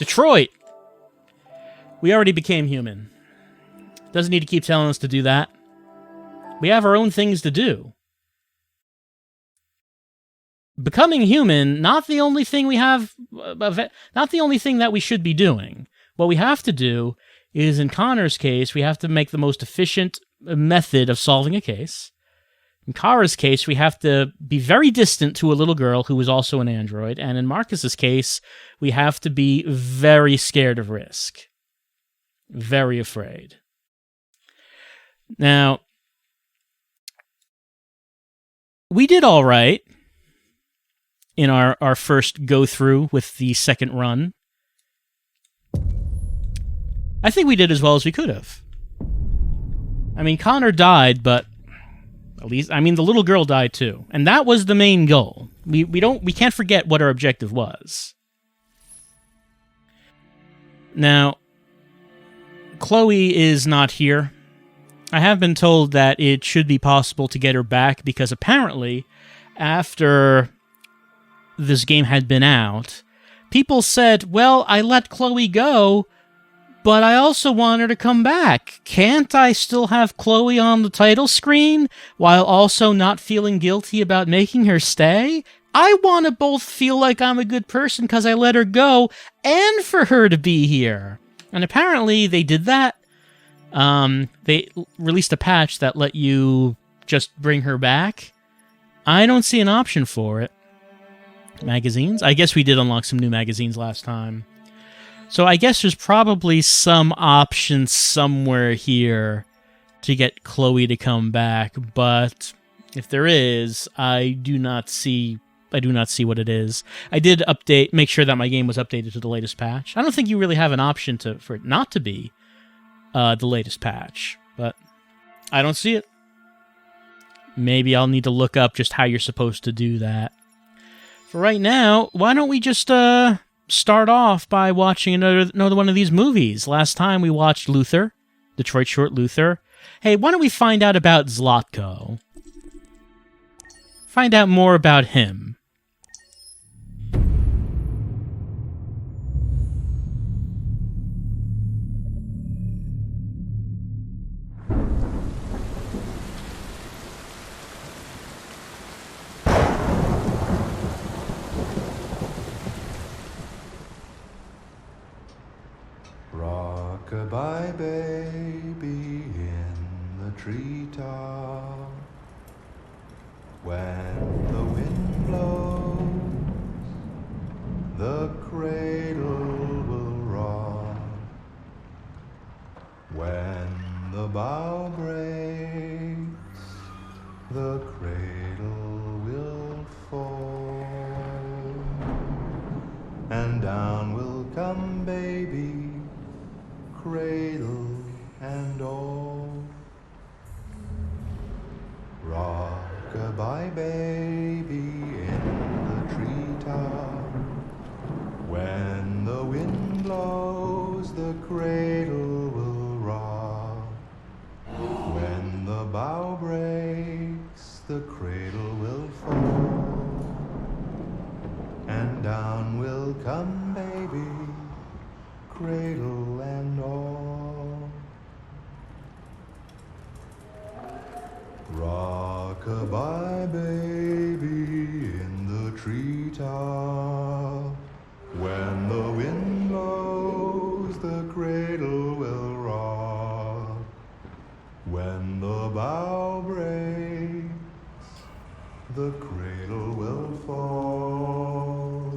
Detroit! We already became human. Doesn't need to keep telling us to do that. We have our own things to do. Becoming human, not the only thing we have, not the only thing that we should be doing. What we have to do is, in Connor's case, we have to make the most efficient method of solving a case. In Kara's case, we have to be very distant to a little girl who is also an android. And in Marcus's case, we have to be very scared of risk. Very afraid. Now, we did all right in our first go-through with the second run. I think we did as well as we could have. I mean, Connor died, but at least, I mean, the little girl died too. And that was the main goal. We can't forget what our objective was. Now, Chloe is not here. I have been told that it should be possible to get her back because apparently, after this game had been out, people said, well, I let Chloe go, but I also want her to come back. Can't I still have Chloe on the title screen while also not feeling guilty about making her stay? I want to both feel like I'm a good person because I let her go and for her to be here. And apparently they did that. They released a patch that let you just bring her back. I don't see an option for it. Magazines? I guess we did unlock some new magazines last time. So I guess there's probably some option somewhere here to get Chloe to come back, but if there is, I do not see what it is. I did make sure that my game was updated to the latest patch. I don't think you really have an option for it not to be the latest patch, but I don't see it. Maybe I'll need to look up just how you're supposed to do that. For right now, why don't we just start off by watching another one of these movies? Last time we watched Luther, Detroit Short Luther. Hey, why don't we find out about Zlatko? Find out more about him. Rock-a-bye baby in the treetop. When the wind blows, the cradle will rock. When the bough breaks, the cradle will fall. And down will come baby, cradle and all. Rock-a-bye baby in the treetop. When the wind blows, the cradle will rock. When the bough breaks, the cradle will fall. And down will come baby, cradle and all. Rock-a-bye baby in the treetop. When the wind blows, the cradle will rock. When the bough breaks, the cradle will fall.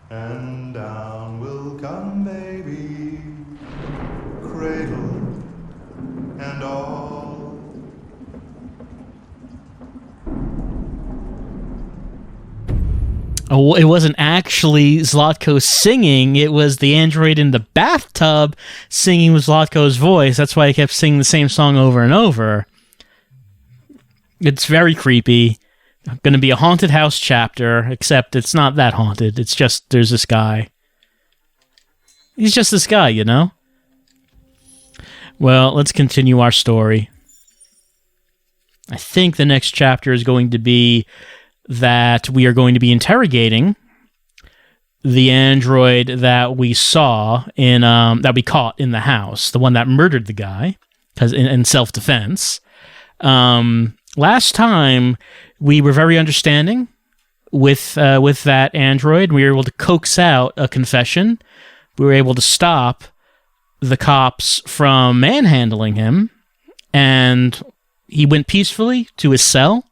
And down will come baby, cradle and all. Oh, it wasn't actually Zlatko singing, it was the android in the bathtub singing with Zlatko's voice. That's why I kept singing the same song over and over. It's very creepy. Going to be a haunted house chapter, except it's not that haunted. It's just, there's this guy. He's just this guy, you know? Well, let's continue our story. I think the next chapter is going to be that we are going to be interrogating the android that we saw that we caught in the house, the one that murdered the guy, because in self-defense. Last time we were very understanding with that android. We were able to coax out a confession. We were able to stop the cops from manhandling him, and he went peacefully to his cell.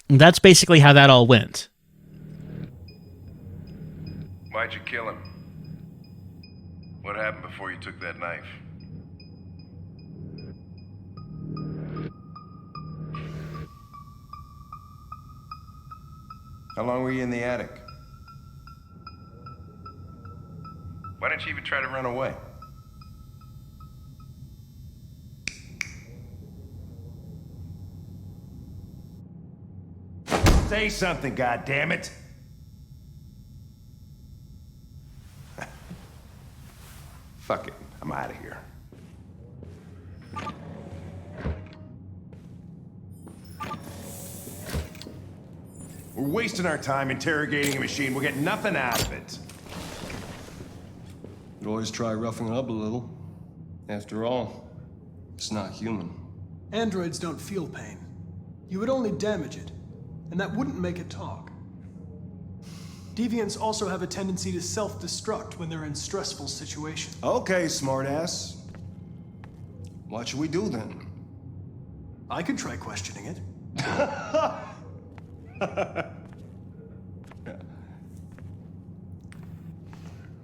And that's basically how that all went. Why'd you kill him? What happened before you took that knife? How long were you in the attic? Why didn't you even try to run away? Say something, goddammit! Fuck it, I'm out of here. We're wasting our time interrogating a machine. We'll get nothing out of it. You always try roughing it up a little. After all, it's not human. Androids don't feel pain. You would only damage it, and that wouldn't make it talk. Deviants also have a tendency to self-destruct when they're in stressful situations. Okay, smartass. What should we do then? I could try questioning it.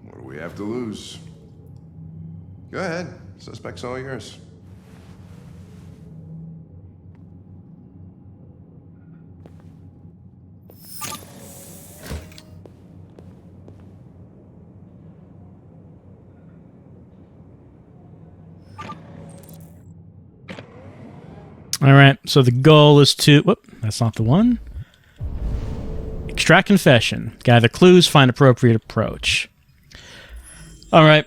What do we have to lose? Go ahead. Suspect's all yours. All right, so the goal is to... Whoop, that's not the one. Extract confession. Gather clues, find appropriate approach. All right.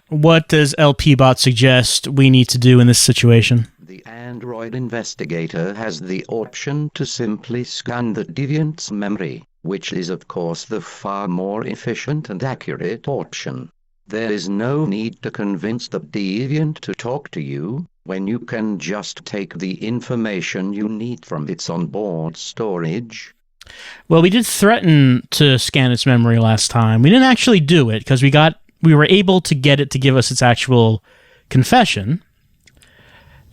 What does LP-Bot suggest we need to do in this situation? The android investigator has the option to simply scan the deviant's memory, which is of course the far more efficient and accurate option. There is no need to convince the deviant to talk to you, when you can just take the information you need from its onboard storage. Well, we did threaten to scan its memory last time. We didn't actually do it, because we were able to get it to give us its actual confession.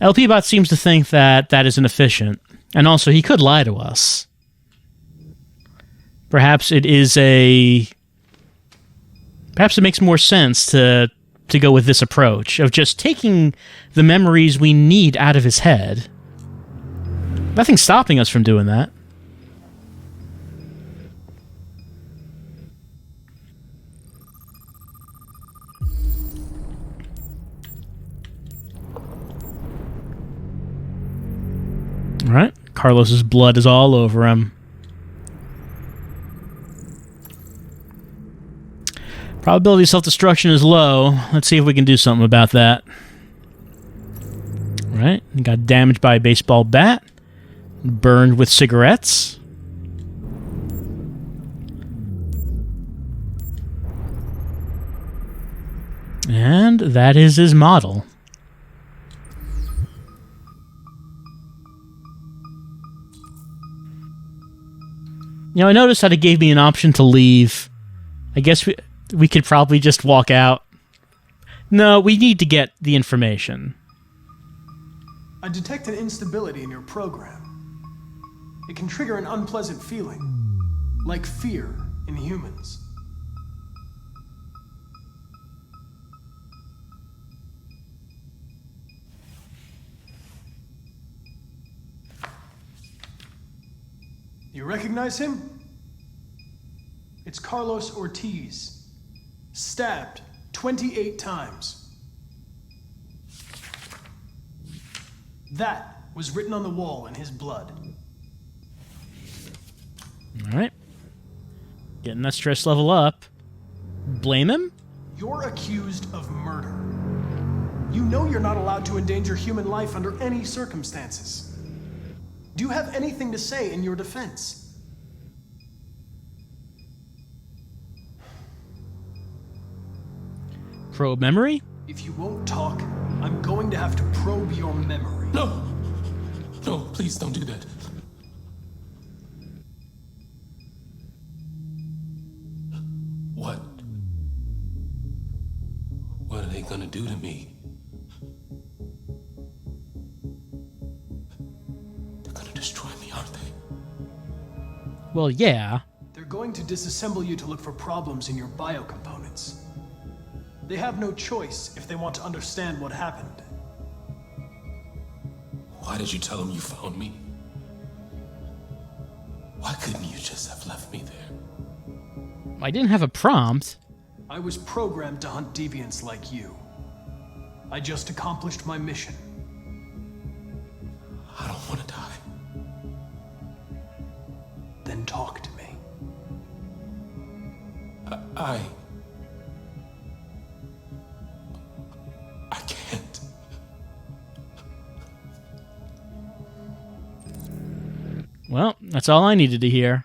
LP-Bot seems to think that that is inefficient, and also he could lie to us. Perhaps it makes more sense to go with this approach of just taking the memories we need out of his head. Nothing's stopping us from doing that. All right, Carlos's blood is all over him. Probability of self-destruction is low. Let's see if we can do something about that. All right, he got damaged by a baseball bat, burned with cigarettes. And that is his model. You know, I noticed that it gave me an option to leave. I guess we could probably just walk out. No, we need to get the information. I detect an instability in your program. It can trigger an unpleasant feeling, like fear in humans. You recognize him? It's Carlos Ortiz. Stabbed 28 times. That was written on the wall in his blood. All right. Getting that stress level up. Blame him? You're accused of murder. You know you're not allowed to endanger human life under any circumstances. Do you have anything to say in your defense? probe memory? If you won't talk, I'm going to have to probe your memory. No! No, please don't do that. What? What are they gonna do to me? They're gonna destroy me, aren't they? Well, yeah. They're going to disassemble you to look for problems in your biocomponents. They have no choice if they want to understand what happened. Why did you tell them you found me? Why couldn't you just have left me there? I didn't have a prompt. I was programmed to hunt deviants like you. I just accomplished my mission. I don't want to die. Then talk to me. I can't. Well, that's all I needed to hear.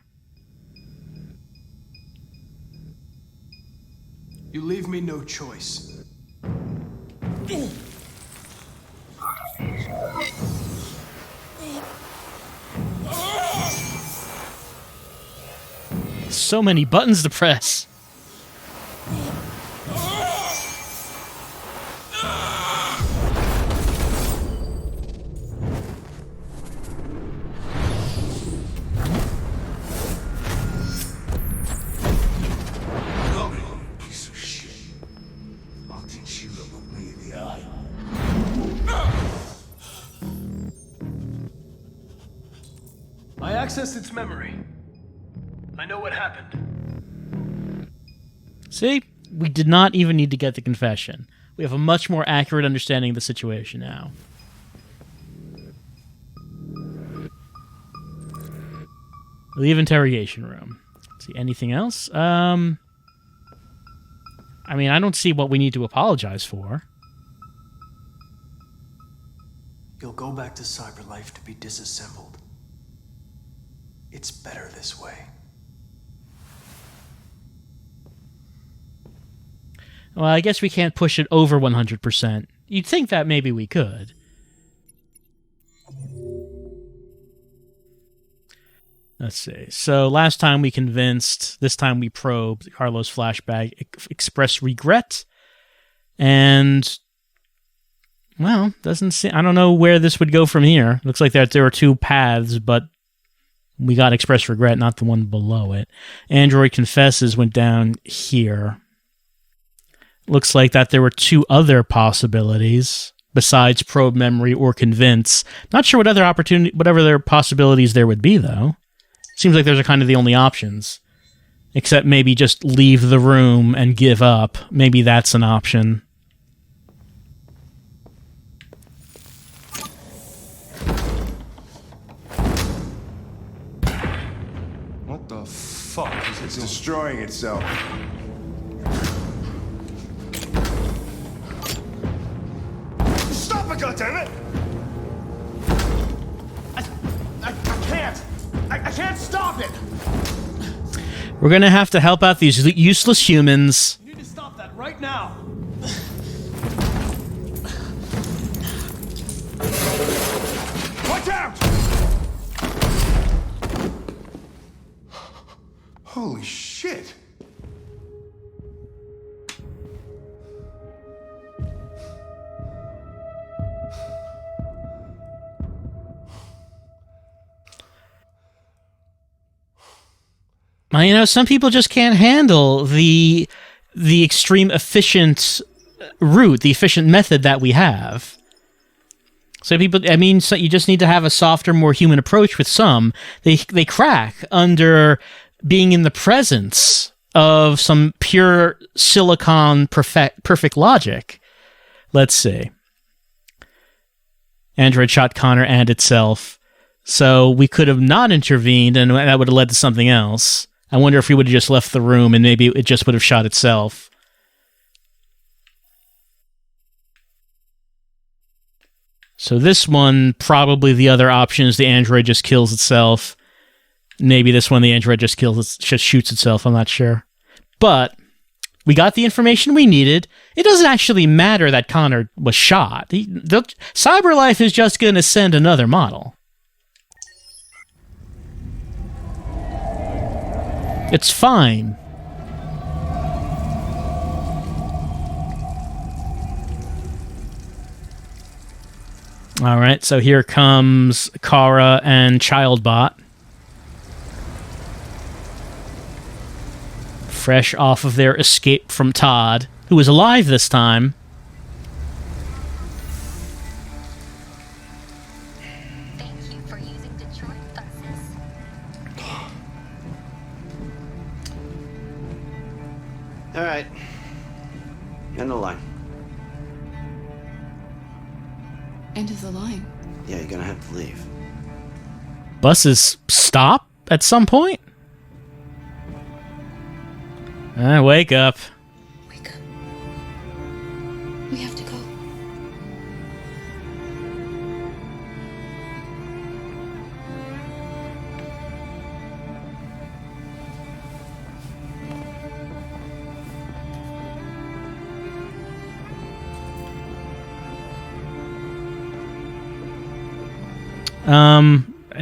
You leave me no choice. So many buttons to press. Piece of shit. I'll teach you to look me in the eye. I accessed its memory. I know what happened. See? We did not even need to get the confession. We have a much more accurate understanding of the situation now. Leave interrogation room. Let's see, anything else? I mean, I don't see what we need to apologize for. You'll go back to cyberlife to be disassembled. It's better this way. Well, I guess we can't push it over 100%. You'd think that maybe we could. Let's see. So last time we convinced, this time we probed. Carlos flashback expressed regret. And, well, doesn't seem, I don't know where this would go from here. Looks like there were two paths, but we got expressed regret, not the one below it. Android confesses went down here. Looks like that there were two other possibilities besides probe memory or convince. Not sure what other whatever their possibilities there would be, though. Seems like those are kind of the only options. Except maybe just leave the room and give up. Maybe that's an option. What the fuck is it It's doing? destroying itself. Stop it, goddammit! I can't! I can't stop it! We're gonna have to help out these useless humans. You need to stop that right now. Watch out! Holy shit! You know, some people just can't handle the extreme efficient route, the efficient method that we have. So people, I mean, so you just need to have a softer, more human approach with some. They crack under being in the presence of some pure silicon perfect logic. Let's see. Android shot Connor and itself. So we could have not intervened, and that would have led to something else. I wonder if we would have just left the room and maybe it just would have shot itself. So this one, probably the other option is the android just kills itself. Maybe this one, the android just shoots itself. I'm not sure. But We got the information we needed. It doesn't actually matter that Connor was shot. CyberLife is just going to send another model. It's fine. All right, so here comes Cara and Childbot. Fresh off of their escape from Todd, who is alive this time. Thank you for using Detroit buses. All right. End the line. End of the line. Yeah, you're gonna have to leave. Buses stop at some point? Wake up. Wake up. We have to go.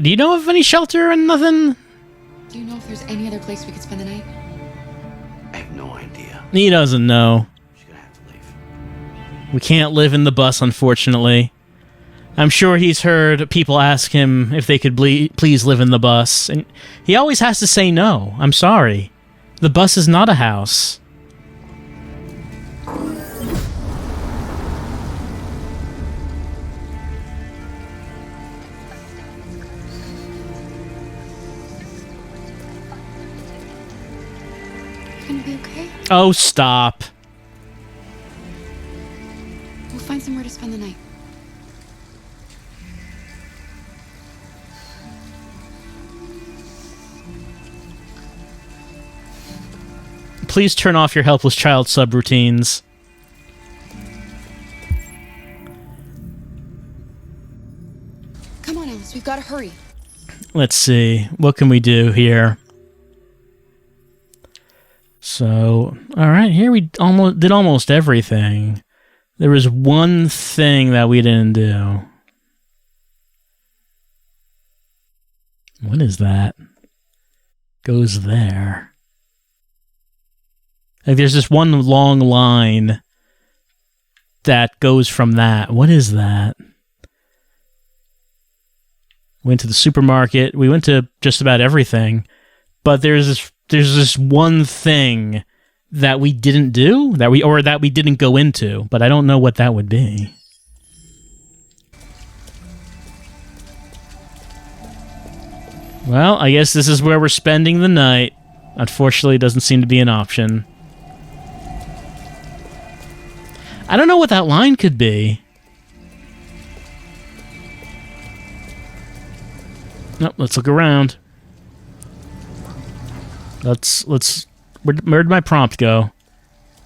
Do you know of any shelter and nothing? Do you know if there's any other place we could spend the night? I have no idea. He doesn't know. She's gonna have to leave. We can't live in the bus, unfortunately. I'm sure he's heard people ask him if they could please live in the bus, and he always has to say no. I'm sorry. The bus is not a house. You gonna be okay? Oh, stop. We'll find somewhere to spend the night. Please turn off your helpless child subroutines. Come on, Alice. We've got to hurry. Let's see. What can we do here? So, alright, here we did almost everything. There was one thing that we didn't do. What is that? Goes there. Like, there's this one long line that goes from that. What is that? Went to the supermarket. We went to just about everything. But there's this one thing that we didn't do, that we didn't go into, but I don't know what that would be. Well, I guess this is where we're spending the night. Unfortunately, it doesn't seem to be an option. I don't know what that line could be. Nope, let's look around. Where'd my prompt go?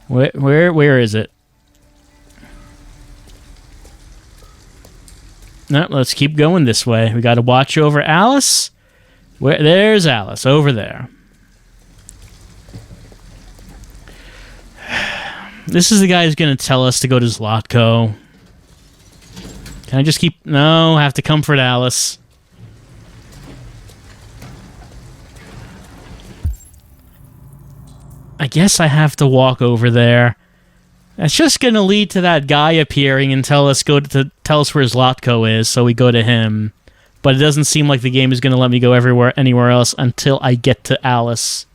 Where is it? No, let's keep going this way. We got to watch over Alice. There's Alice over there. This is the guy who's going to tell us to go to Zlotko. Can I just keep... No, I have to comfort Alice. I guess I have to walk over there. That's just going to lead to that guy appearing and tell us where Zlotko is, so we go to him. But it doesn't seem like the game is going to let me go anywhere else until I get to Alice.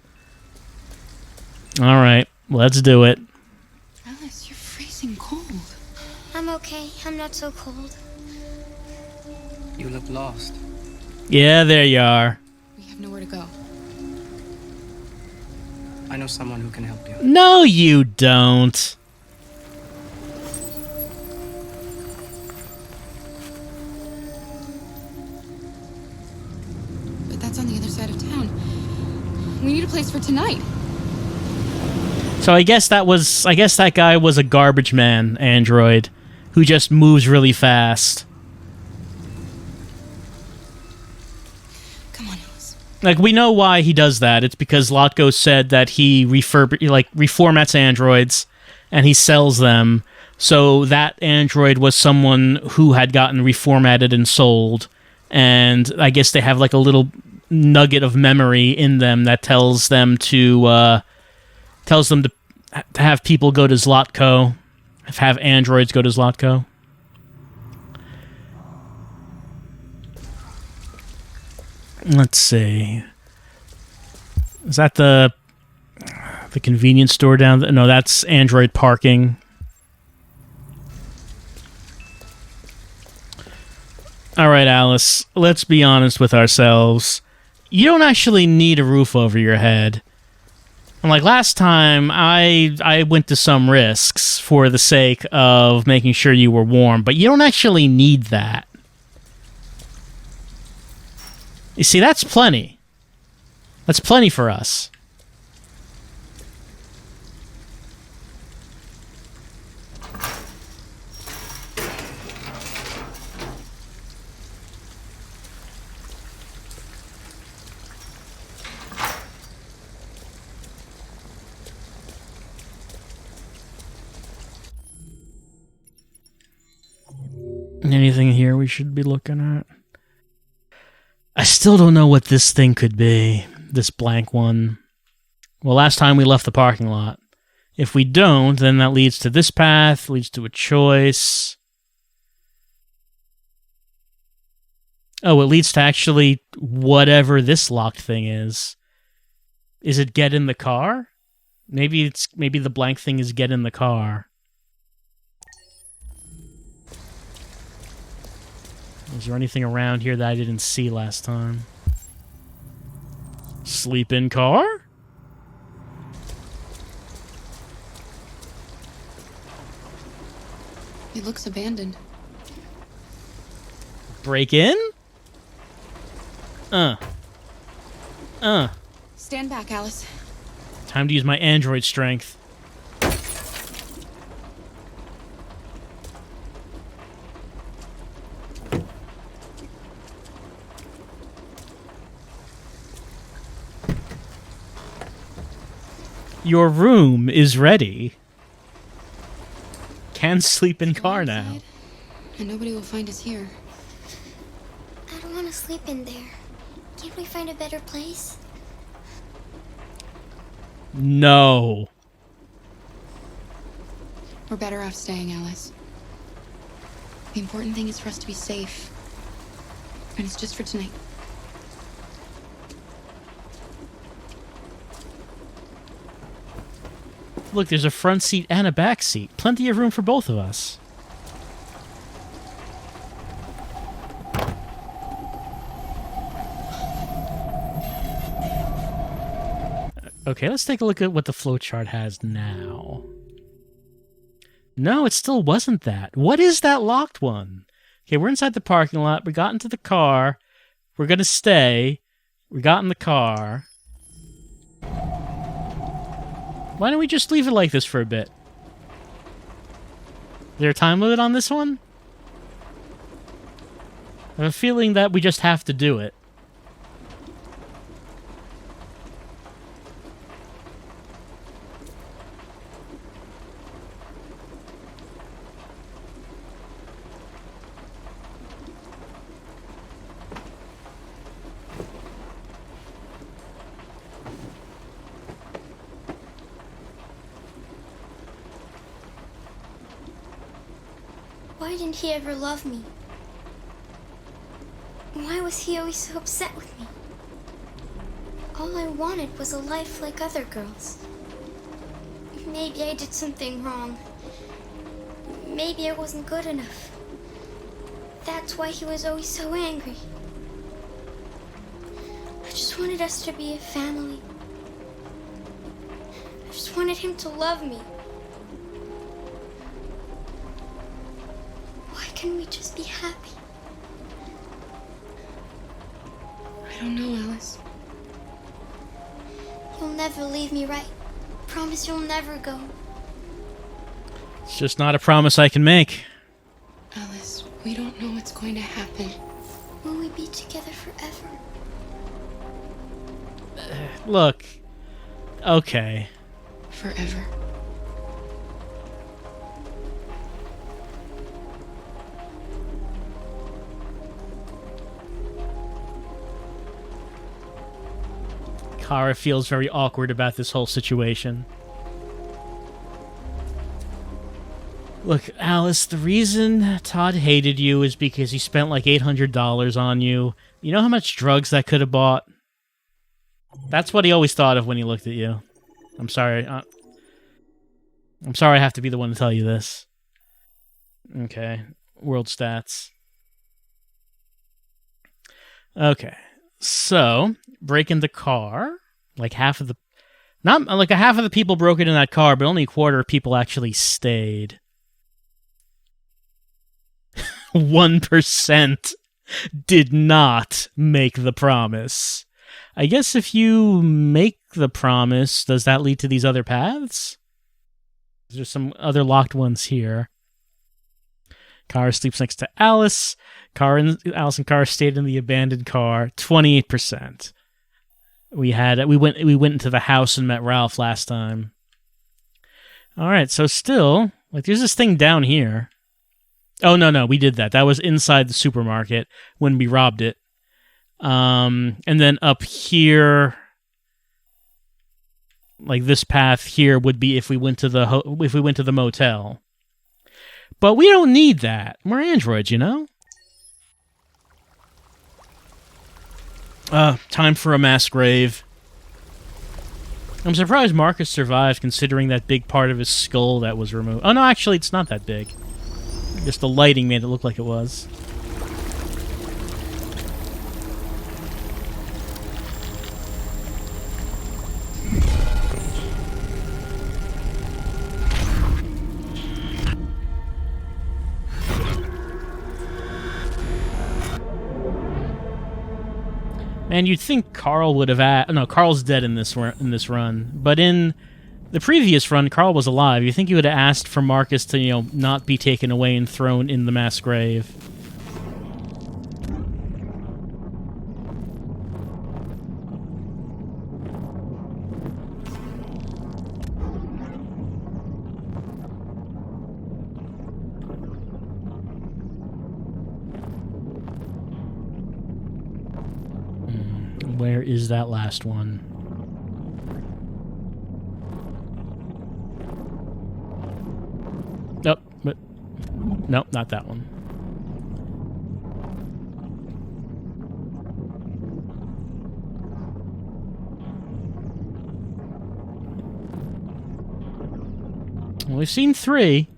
Alright, let's do it. Alice, you're freezing cold. I'm okay. I'm not so cold. You look lost. Yeah, there you are. We have nowhere to go. I know someone who can help you. No, you don't. But that's on the other side of town. We need a place for tonight. So I guess that guy was a garbage man android who just moves really fast. Come on, Alice. Like, we know why he does that. It's because Lotko said that he reformats androids and he sells them. So that android was someone who had gotten reformatted and sold. And I guess they have like a little nugget of memory in them that tells them to have people go to Zlotko, have androids go to Zlotko. Let's see. Is that the convenience store down there? No, that's Android parking. All right, Alice, let's be honest with ourselves. You don't actually need a roof over your head. And like last time, I went to some risks for the sake of making sure you were warm, but you don't actually need that. You see, that's plenty. That's plenty for us. Anything here we should be looking at? I still don't know what this thing could be. This blank one. Well, last time we left the parking lot. If we don't, then that leads to this path, leads to a choice. Oh, it leads to actually whatever this locked thing is. Is it get in the car? Maybe the blank thing is get in the car. Is there anything around here that I didn't see last time? Sleep in car? It looks abandoned. Break in? Stand back, Alice. Time to use my android strength. Your room is ready. Can sleep in car now. And nobody will find us here. I don't want to sleep in there. Can't we find a better place? No. We're better off staying, Alice. The important thing is for us to be safe. And it's just for tonight. Look, there's a front seat and a back seat. Plenty of room for both of us. Okay, let's take a look at what the flowchart has now. No, it still wasn't that. What is that locked one? Okay, we're inside the parking lot. We got into the car. We're going to stay. We got in the car. Why don't we just leave it like this for a bit? Is there a time limit on this one? I have a feeling that we just have to do it. Why didn't he ever love me? Why was he always so upset with me? All I wanted was a life like other girls. Maybe I did something wrong. Maybe I wasn't good enough. That's why he was always so angry. I just wanted us to be a family. I just wanted him to love me. Why can't we just be happy? I don't know, Alice. You'll never leave me, right? Promise you'll never go. It's just not a promise I can make. Alice, we don't know what's going to happen. Will we be together forever? Look. Okay. Forever. Cara feels very awkward about this whole situation. Look, Alice, the reason Todd hated you is because he spent like $800 on you. You know how much drugs that could have bought? That's what he always thought of when he looked at you. I'm sorry. I'm sorry I have to be the one to tell you this. Okay. World stats. Okay. So, break in the car. Like half of the... Not like a half of the people broke into that car, but only a quarter of people actually stayed. 1% did not make the promise. I guess if you make the promise, does that lead to these other paths? There's some other locked ones here. Cara sleeps next to Alice. Alice and Cara stayed in the abandoned car. 28%. We went into the house and met Ralph last time. All right, so still, like, there's this thing down here. Oh, no, we did that. That was inside the supermarket when we robbed it. And then up here, like this path here would be if we went to the motel. But we don't need that. We're androids, you know? Time for a mass grave. I'm surprised Marcus survived considering that big part of his skull that was removed. Oh, no, actually, it's not that big. Just the lighting made it look like it was. And you'd think Carl would have... No, Carl's dead in this run. But in the previous run, Carl was alive. You think he would have asked for Marcus to, not be taken away and thrown in the mass grave. Where is that last one? Nope, but nope, not that one. Well, we've seen 3.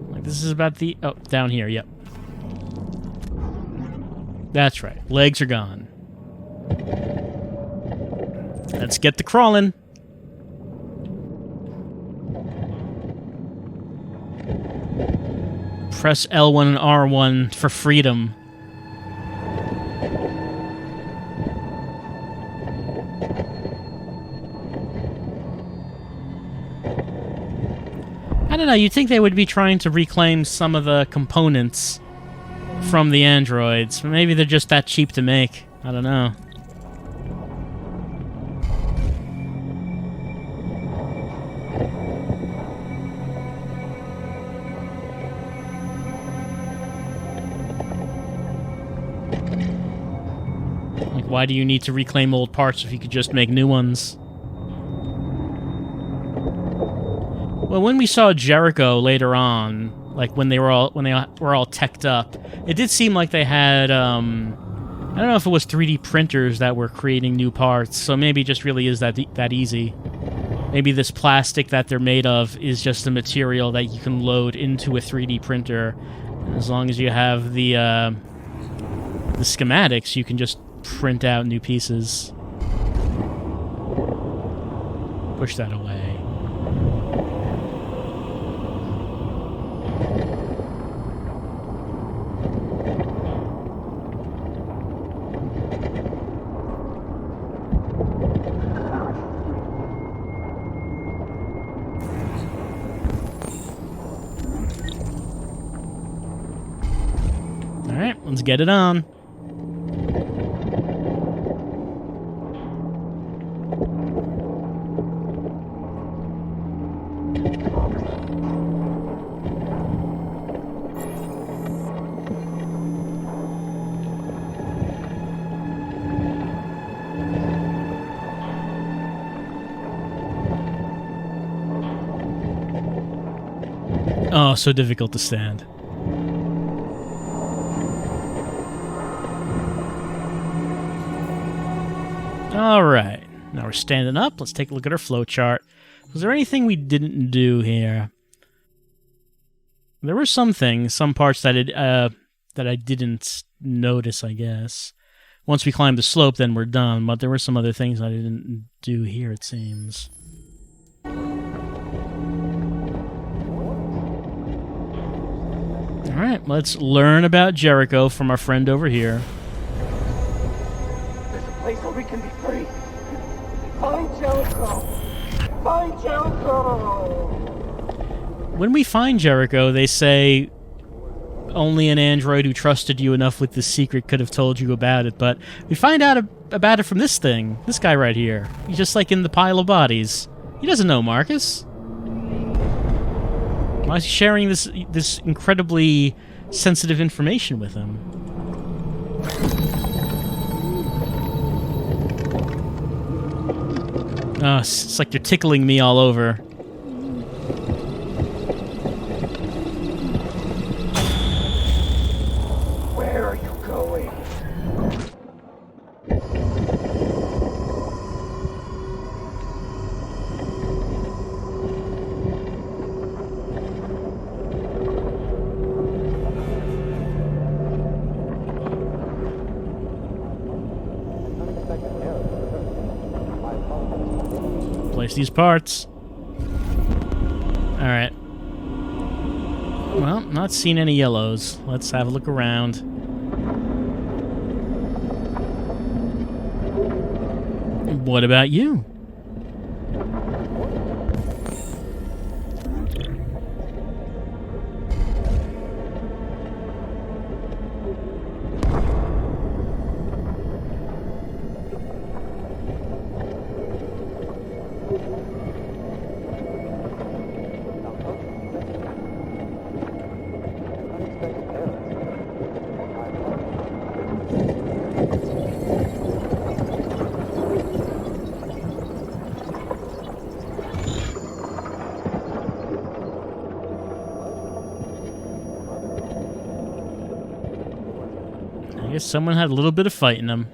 Like, this is about the... Oh, down here, yep. That's right. Legs are gone. Let's get to crawling. Press L1 and R1 for freedom. I don't know, you'd think they would be trying to reclaim some of the components from the androids. Maybe they're just that cheap to make. I don't know. Why do you need to reclaim old parts if you could just make new ones? Well, when we saw Jericho later on, like when they were all teched up, it did seem like they had I don't know if it was 3D printers that were creating new parts, so maybe it just really is that easy. Maybe this plastic that they're made of is just a material that you can load into a 3D printer. And as long as you have the schematics, you can just print out new pieces. Push that away. All right, let's get it on. Oh, so difficult to stand. Alright, now we're standing up. Let's take a look at our flowchart. Was there anything we didn't do here? There were some things, some parts that I didn't notice, I guess. Once we climb the slope, then we're done, but there were some other things I didn't do here, it seems. Alright, let's learn about Jericho from our friend over here. There's a place where we can be free. Find Jericho! Find Jericho! When we find Jericho, they say only an android who trusted you enough with the secret could have told you about it, but we find out about it from this thing. This guy right here. He's just like in the pile of bodies. He doesn't know Marcus. Why is he sharing this incredibly sensitive information with him? Oh, it's like you're tickling me all over. Where are you going? Place these parts. Alright. Well, not seeing any yellows. Let's have a look around. What about you? I guess someone had a little bit of fight in them.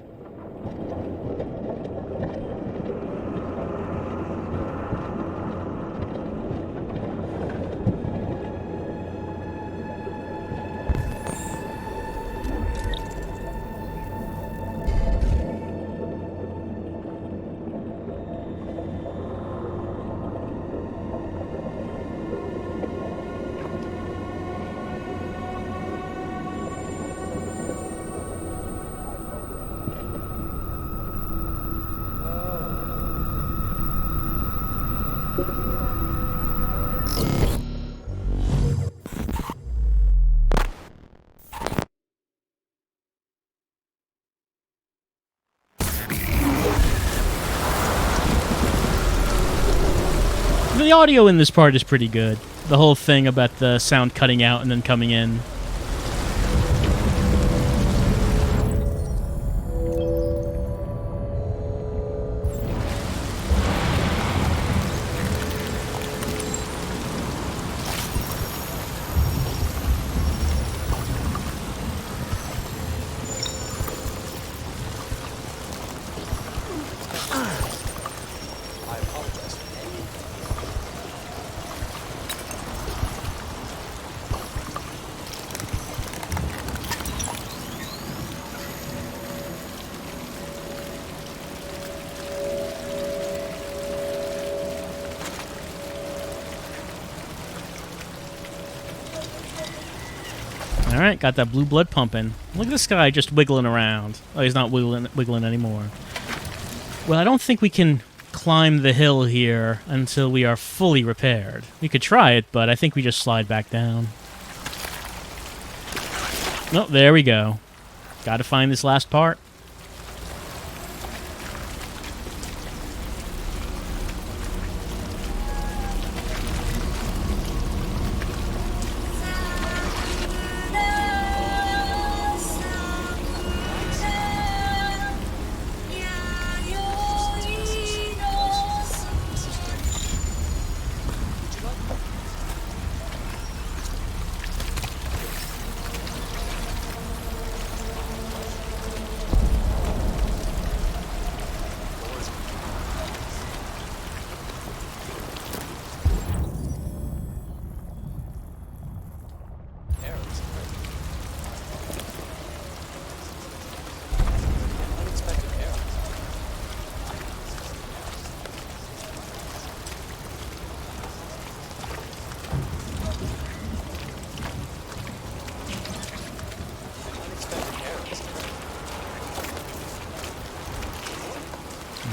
The audio in this part is pretty good. The whole thing about the sound cutting out and then coming in. Alright, got that blue blood pumping. Look at this guy just wiggling around. Oh, he's not wiggling anymore. Well, I don't think we can climb the hill here until we are fully repaired. We could try it, but I think we just slide back down. Oh, there we go. Gotta find this last part.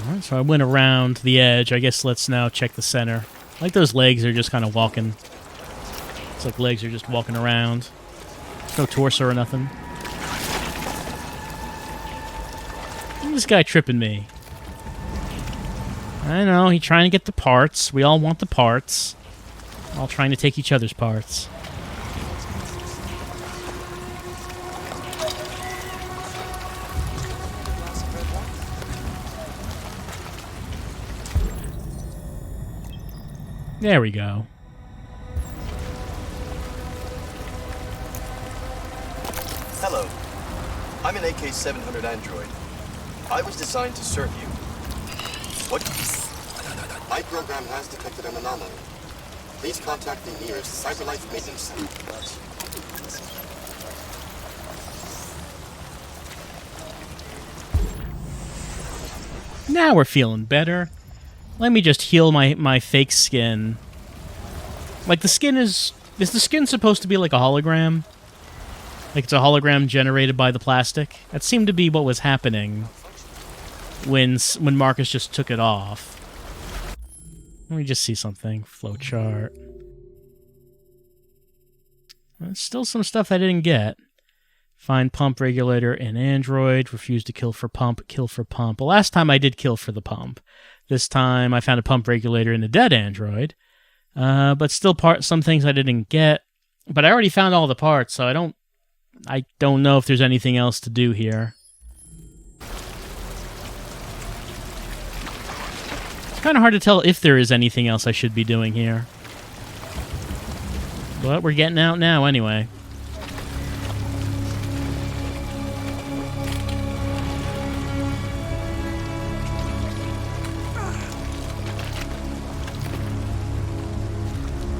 Alright, so I went around the edge. I guess let's now check the center. Like those legs are just kind of walking. It's like legs are just walking around. There's no torso or nothing. This guy tripping me. I know, he's trying to get the parts. We all want the parts. All trying to take each other's parts. There we go. Hello. I'm an AK-700 android. I was designed to serve you. What? My program has detected an anomaly. Please contact the nearest CyberLife maintenance center. Now we're feeling better. Let me just heal my fake skin. Like, the skin is the skin supposed to be like a hologram? Like it's a hologram generated by the plastic? That seemed to be what was happening when Marcus just took it off. Let me just see something. Flowchart. There's still some stuff I didn't get. Find pump regulator in Android. Refuse to kill for pump. Kill for pump. Well, last time I did kill for the pump. This time I found a pump regulator in the dead Android. But still some things I didn't get. But I already found all the parts, so I don't know if there's anything else to do here. It's kind of hard to tell if there is anything else I should be doing here. But we're getting out now anyway.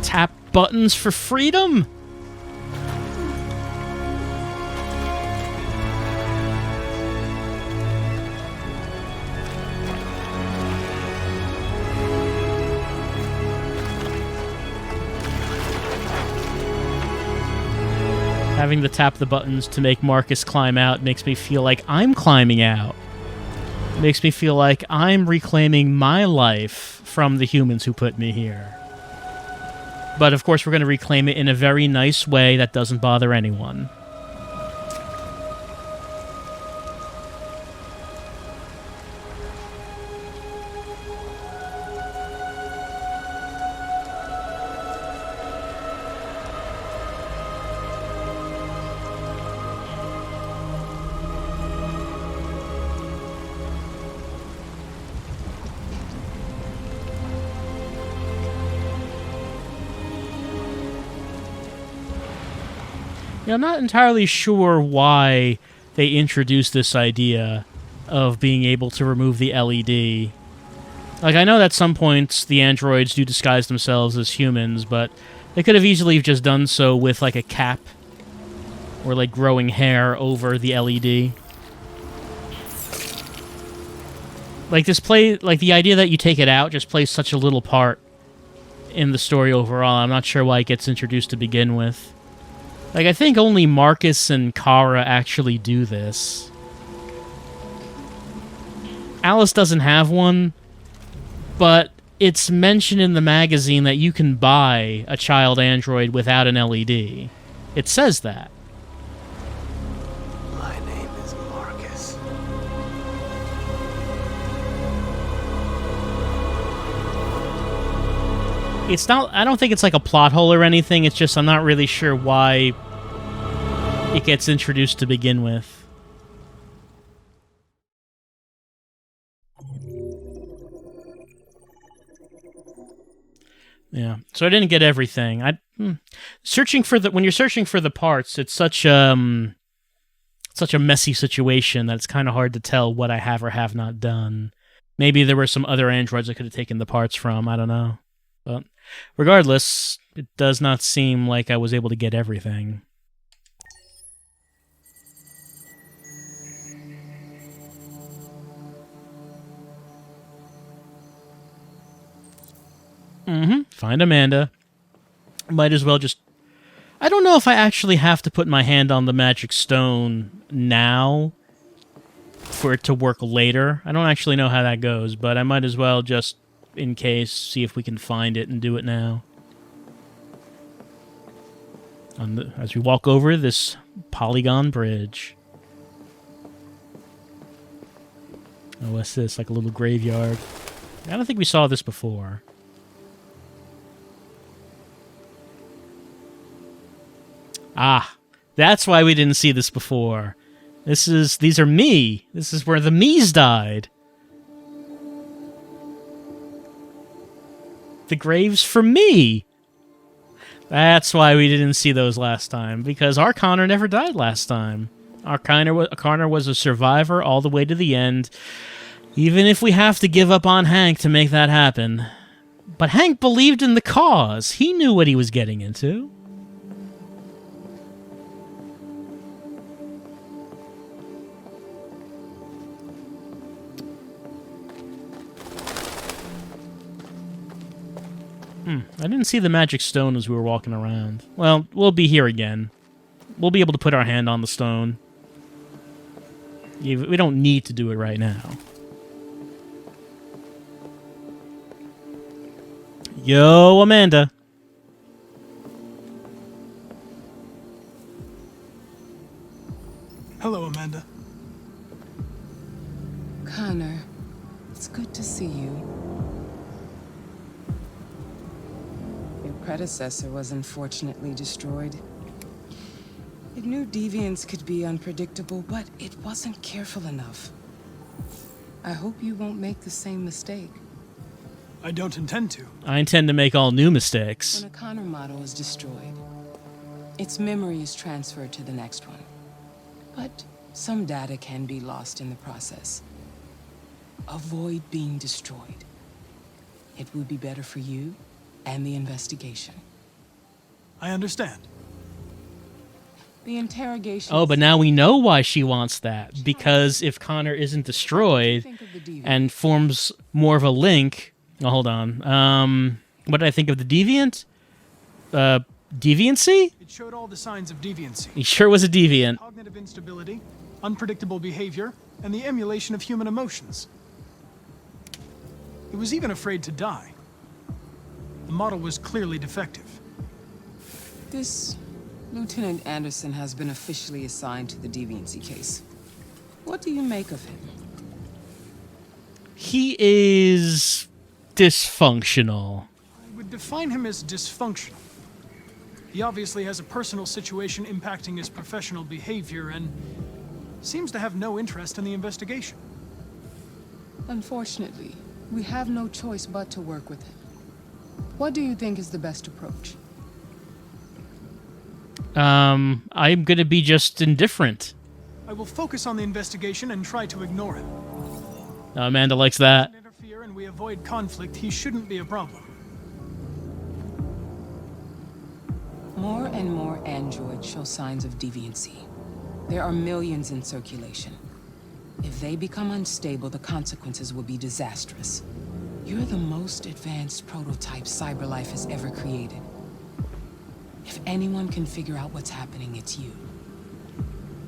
Tap buttons for freedom? Having to tap the buttons to make Marcus climb out makes me feel like I'm climbing out. It makes me feel like I'm reclaiming my life from the humans who put me here. But of course we're going to reclaim it in a very nice way that doesn't bother anyone. I'm not entirely sure why they introduced this idea of being able to remove the LED. Like, I know that at some points the androids do disguise themselves as humans, but they could have easily just done so with, like, a cap or, like, growing hair over the LED. Like, the idea that you take it out just plays such a little part in the story overall. I'm not sure why it gets introduced to begin with. Like, I think only Marcus and Cara actually do this. Alice doesn't have one, but it's mentioned in the magazine that you can buy a child android without an LED. It says that. My name is Marcus. It's not, I don't think it's like a plot hole or anything, it's just I'm not really sure why it gets introduced to begin with. Yeah, so I didn't get everything. Searching for when you're searching for the parts, it's such a messy situation that it's kind of hard to tell what I have or have not done. Maybe there were some other androids I could have taken the parts from, I don't know. But regardless, it does not seem like I was able to get everything. Find Amanda. Might as well just... I don't know if I actually have to put my hand on the magic stone now. for it to work later. I don't actually know how that goes, but I might as well just, in case, see if we can find it and do it now. As we walk over this polygon bridge. Oh, what's this? Like a little graveyard. I don't think we saw this before. Ah, that's why we didn't see this before. These are me. This is where the me's died. The graves for me. That's why we didn't see those last time, because our Connor never died last time. Our Connor was a survivor all the way to the end, even if we have to give up on Hank to make that happen. But Hank believed in the cause. He knew what he was getting into. I didn't see the magic stone as we were walking around. Well, we'll be here again. We'll be able to put our hand on the stone. We don't need to do it right now. Yo, Amanda. Hello, Amanda. Connor, it's good to see you. Your predecessor was unfortunately destroyed. It knew deviants could be unpredictable, but it wasn't careful enough. I hope you won't make the same mistake. I don't intend to. I intend to make all new mistakes. When a Connor model is destroyed, its memory is transferred to the next one. But some data can be lost in the process. Avoid being destroyed. It would be better for you and the investigation. I understand. The interrogation. Oh, but now we know why she wants that. Because if Connor isn't destroyed and forms more of a link... Oh, hold on. What did I think of the deviant? Deviancy? It showed all the signs of deviancy. He sure was a deviant. Cognitive instability, unpredictable behavior, and the emulation of human emotions. It was even afraid to die. The model was clearly defective. This Lieutenant Anderson has been officially assigned to the deviancy case. What do you make of him? He is dysfunctional. I would define him as dysfunctional. He obviously has a personal situation impacting his professional behavior and seems to have no interest in the investigation. Unfortunately, we have no choice but to work with him. What do you think is the best approach? I'm gonna be just indifferent. I will focus on the investigation and try to ignore him. Amanda likes that. If we interfere and we avoid conflict, he shouldn't be a problem. More and more androids show signs of deviancy. There are millions in circulation. If they become unstable, the consequences will be disastrous. You're the most advanced prototype CyberLife has ever created. If anyone can figure out what's happening, it's you.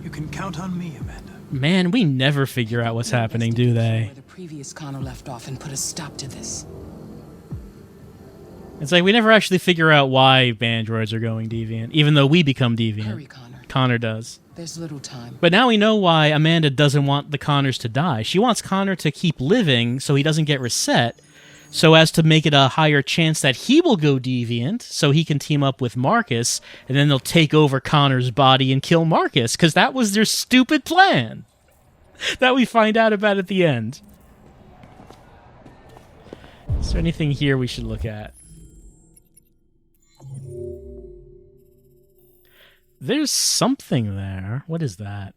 You can count on me, Amanda. Man, we never figure out what's happening, do they? Where the previous Connor left off and put a stop to this. It's like we never actually figure out why androids are going deviant, even though we become deviant. Hurry, Connor. Connor does. There's little time. But now we know why Amanda doesn't want the Connors to die. She wants Connor to keep living so he doesn't get reset, so as to make it a higher chance that he will go deviant, so he can team up with Marcus, and then they'll take over Connor's body and kill Marcus, because that was their stupid plan that we find out about at the end. Is there anything here we should look at? There's something there. What is that?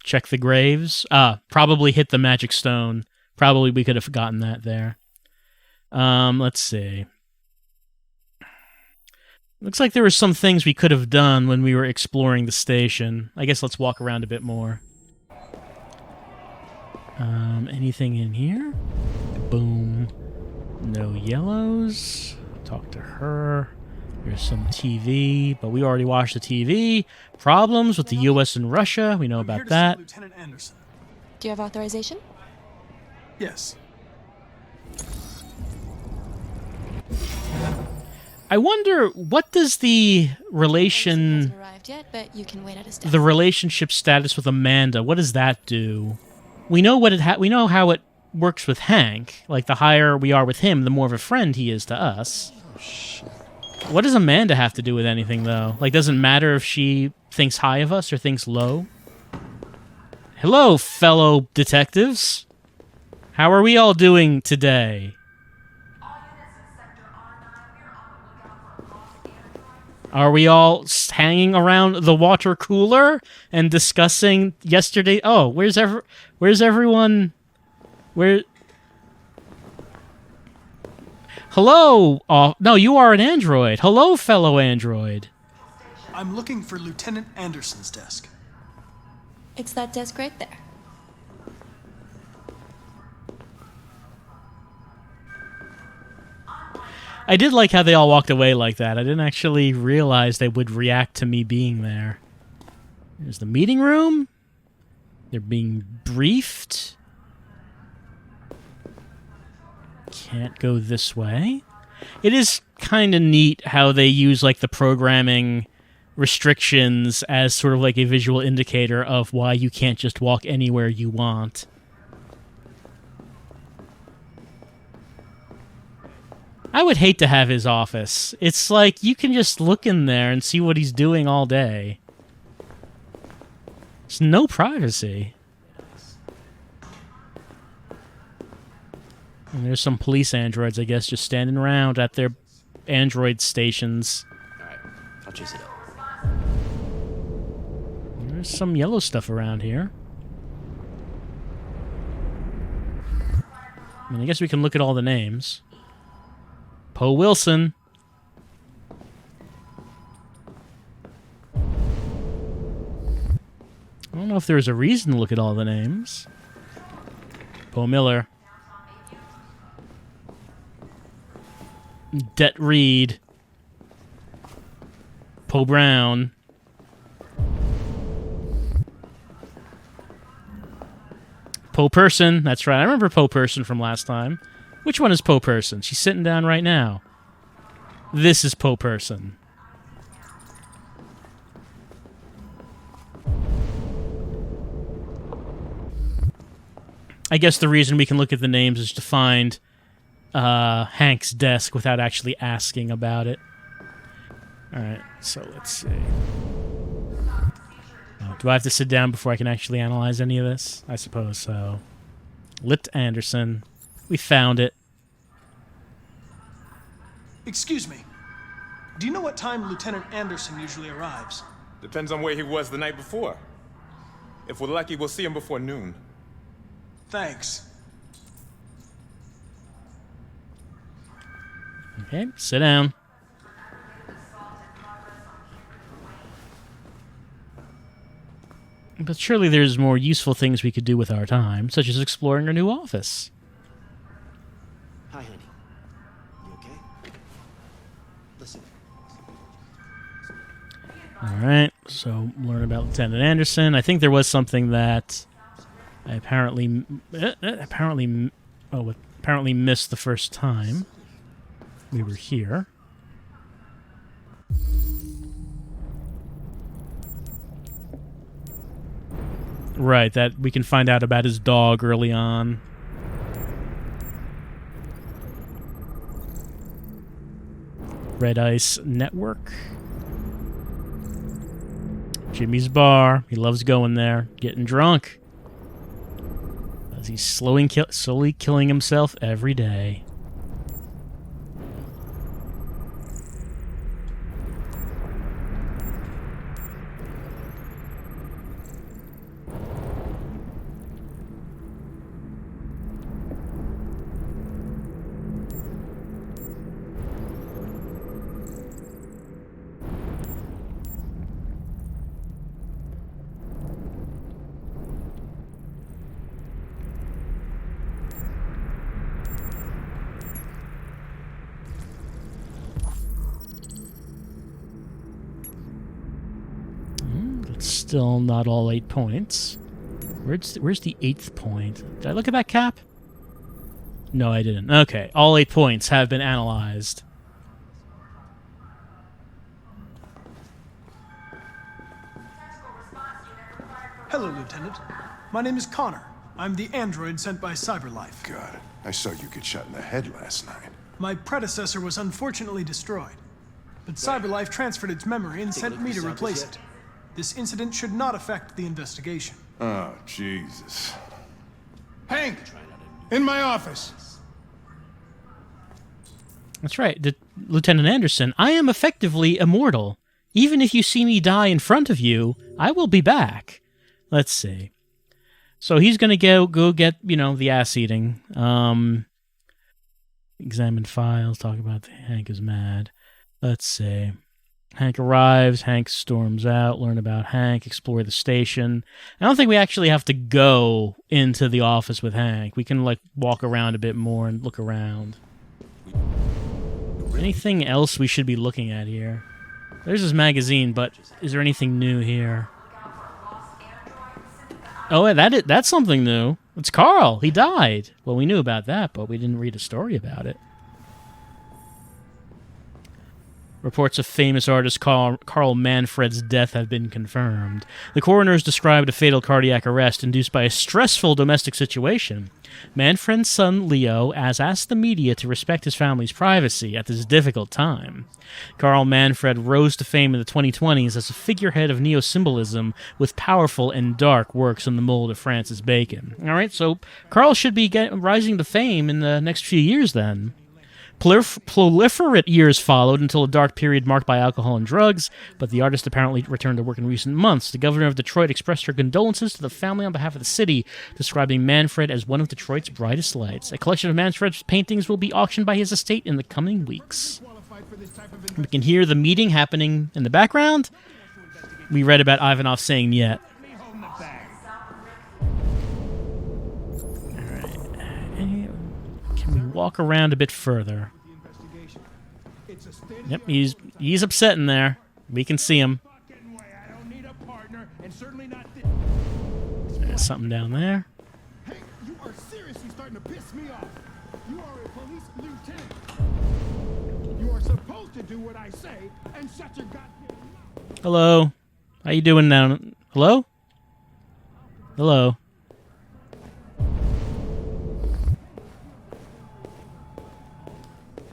Check the graves. Probably hit the magic stone. Probably we could have gotten that there. Let's see. Looks like there were some things we could have done when we were exploring the station. I guess let's walk around a bit more. Anything in here? Boom. No yellows. Talk to her. There's some TV, but we already watched the TV. Problems with the U.S. and Russia. We know about that. Lieutenant Anderson. Do you have authorization? Yes. I wonder, what does the relation... Arrived yet, but you can wait at his desk. The relationship status with Amanda, what does that do? We know what we know how it works with Hank. Like, the higher we are with him, the more of a friend he is to us. Oh, shit. What does Amanda have to do with anything, though? Like, doesn't matter if she thinks high of us or thinks low? Hello, fellow detectives. How are we all doing today? Are we all hanging around the water cooler and discussing yesterday? Oh, where's everyone? Where? Hello. No, you are an android. Hello, fellow android. I'm looking for Lieutenant Anderson's desk. It's that desk right there. I did like how they all walked away like that. I didn't actually realize they would react to me being there. There's the meeting room. They're being briefed. Can't go this way. It is kind of neat how they use like the programming restrictions as sort of like a visual indicator of why you can't just walk anywhere you want. I would hate to have his office. It's like you can just look in there and see what he's doing all day. There's no privacy. And there's some police androids, I guess, just standing around at their android stations. Alright, I'll chase it up. There's some yellow stuff around here. I mean, I guess we can look at all the names. Poe Wilson. I don't know if there's a reason to look at all the names. Poe Miller. Det Reed. Poe Brown. Poe Person. That's right. I remember Poe Person from last time. Which one is Poe Person? She's sitting down right now. This is Poe Person. I guess the reason we can look at the names is to find Hank's desk without actually asking about it. Alright, so let's see. Do I have to sit down before I can actually analyze any of this? I suppose so. Lit Anderson. We found it. Excuse me. Do you know what time Lieutenant Anderson usually arrives? Depends on where he was the night before. If we're lucky, we'll see him before noon. Thanks. Okay, sit down. But surely there's more useful things we could do with our time, such as exploring our new office. Hi, honey. You okay? Listen. Alright, so learn about Lieutenant Anderson. I think there was something that I apparently missed the first time we were here. Right, that we can find out about his dog early on. Red Ice Network. Jimmy's Bar. He loves going there, getting drunk. As he's slowly killing himself every day. Still not all 8 points. Where's the 8th point? Did I look at that cap? No, I didn't. Okay, all 8 points have been analyzed. Hello, Lieutenant. My name is Connor. I'm the android sent by CyberLife. God, I saw you get shot in the head last night. My predecessor was unfortunately destroyed, but CyberLife transferred its memory and sent me to replace it. This incident should not affect the investigation. Oh, Jesus. Hank! In my office! That's right, Lieutenant Anderson. I am effectively immortal. Even if you see me die in front of you, I will be back. Let's see. So he's gonna go get, you know, the ass eating. Examine files, talk about Hank is mad. Let's see. Hank arrives, Hank storms out, learn about Hank, explore the station. I don't think we actually have to go into the office with Hank. We can, like, walk around a bit more and look around. Anything else we should be looking at here? There's his magazine, but is there anything new here? Oh, that's something new. It's Carl. He died. Well, we knew about that, but we didn't read a story about it. Reports of famous artist Carl Manfred's death have been confirmed. The coroners described a fatal cardiac arrest induced by a stressful domestic situation. Manfred's son, Leo, has asked the media to respect his family's privacy at this difficult time. Carl Manfred rose to fame in the 2020s as a figurehead of neo-symbolism with powerful and dark works in the mold of Francis Bacon. All right, so Carl should be rising to fame in the next few years then. Proliferate years followed until a dark period marked by alcohol and drugs, but the artist apparently returned to work in recent months. The governor of Detroit expressed her condolences to the family on behalf of the city, describing Manfred as one of Detroit's brightest lights. A collection of Manfred's paintings will be auctioned by his estate in the coming weeks. We can hear the meeting happening in the background. We read about Ivanov saying yet. Walk around a bit further. Yep, he's upset in there. We can see him. There's something down there. Hey, you are seriously starting to piss me off. You are a police lieutenant. You are supposed to do what I say and shut your goddamn mouth. Hello. How you doing now? Hello? Hello.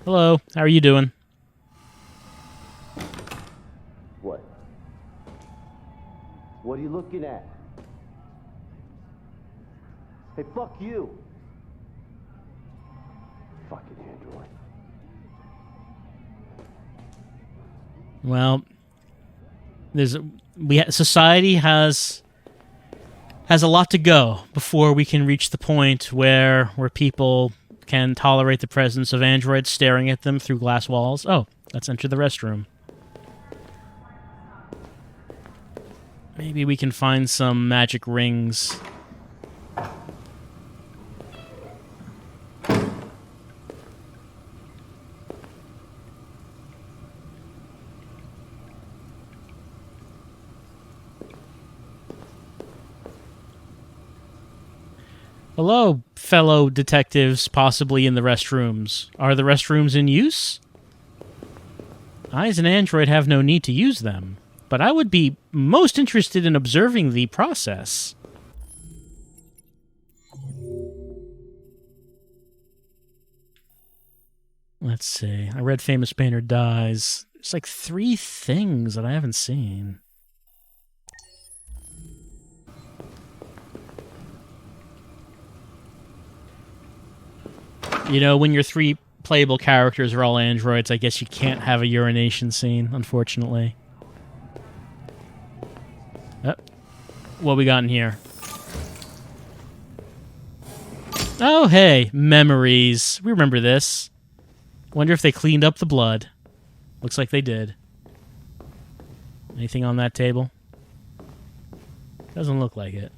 Hello, how are you doing? What? What are you looking at? Hey, fuck you! Fucking android. Well, society has a lot to go before we can reach the point where people can tolerate the presence of androids staring at them through glass walls. Oh, let's enter the restroom. Maybe we can find some magic rings. Hello, fellow detectives, possibly in the restrooms. Are the restrooms in use? I, as an android, have no need to use them, but I would be most interested in observing the process. Let's see. I read Famous Painter Dies. There's like 3 things that I haven't seen. You know, when your 3 playable characters are all androids, I guess you can't have a urination scene, unfortunately. Oh, what we got in here? Oh, hey, memories. We remember this. Wonder if they cleaned up the blood. Looks like they did. Anything on that table? Doesn't look like it.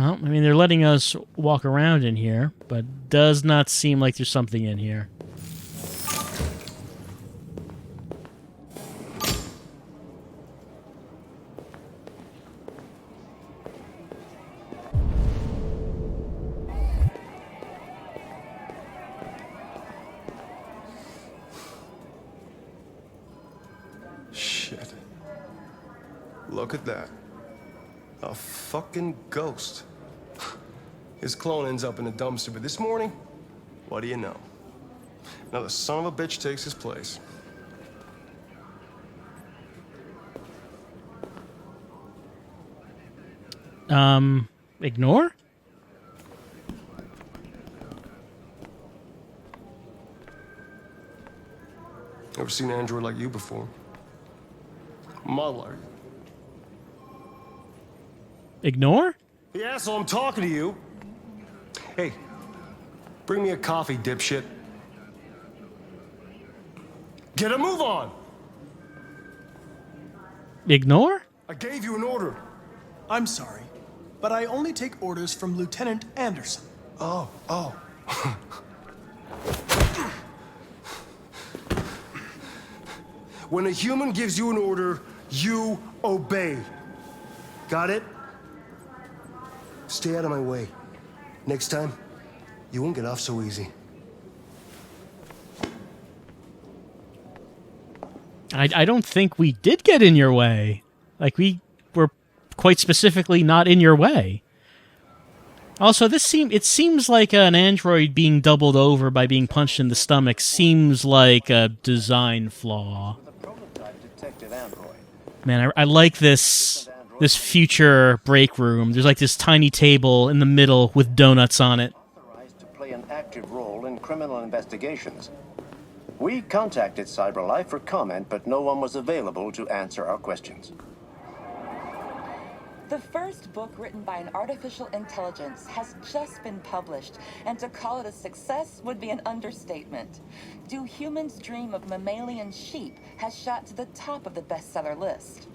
Well, I mean, they're letting us walk around in here, but does not seem like there's something in here. Shit. Look at that. A fucking ghost. His clone ends up in a dumpster, but this morning, what do you know? Another son of a bitch takes his place. Ignore? Never seen an android like you before. Mother. Ignore? The asshole, I'm talking to you. Hey, bring me a coffee, dipshit. Get a move on! Ignore? I gave you an order. I'm sorry, but I only take orders from Lieutenant Anderson. Oh. When a human gives you an order, you obey. Got it? Stay out of my way. Next time, you won't get off so easy. I don't think we did get in your way. Like, we were quite specifically not in your way. Also, it seems like an android being doubled over by being punched in the stomach seems like a design flaw. Man, I like this future break room. There's like this tiny table in the middle with donuts on it. Authorized to play an active role in criminal investigations. We contacted CyberLife for comment, but no one was available to answer our questions. The first book written by an artificial intelligence has just been published, and to call it a success would be an understatement. Do Humans Dream of Mammalian Sheep has shot to the top of the bestseller list.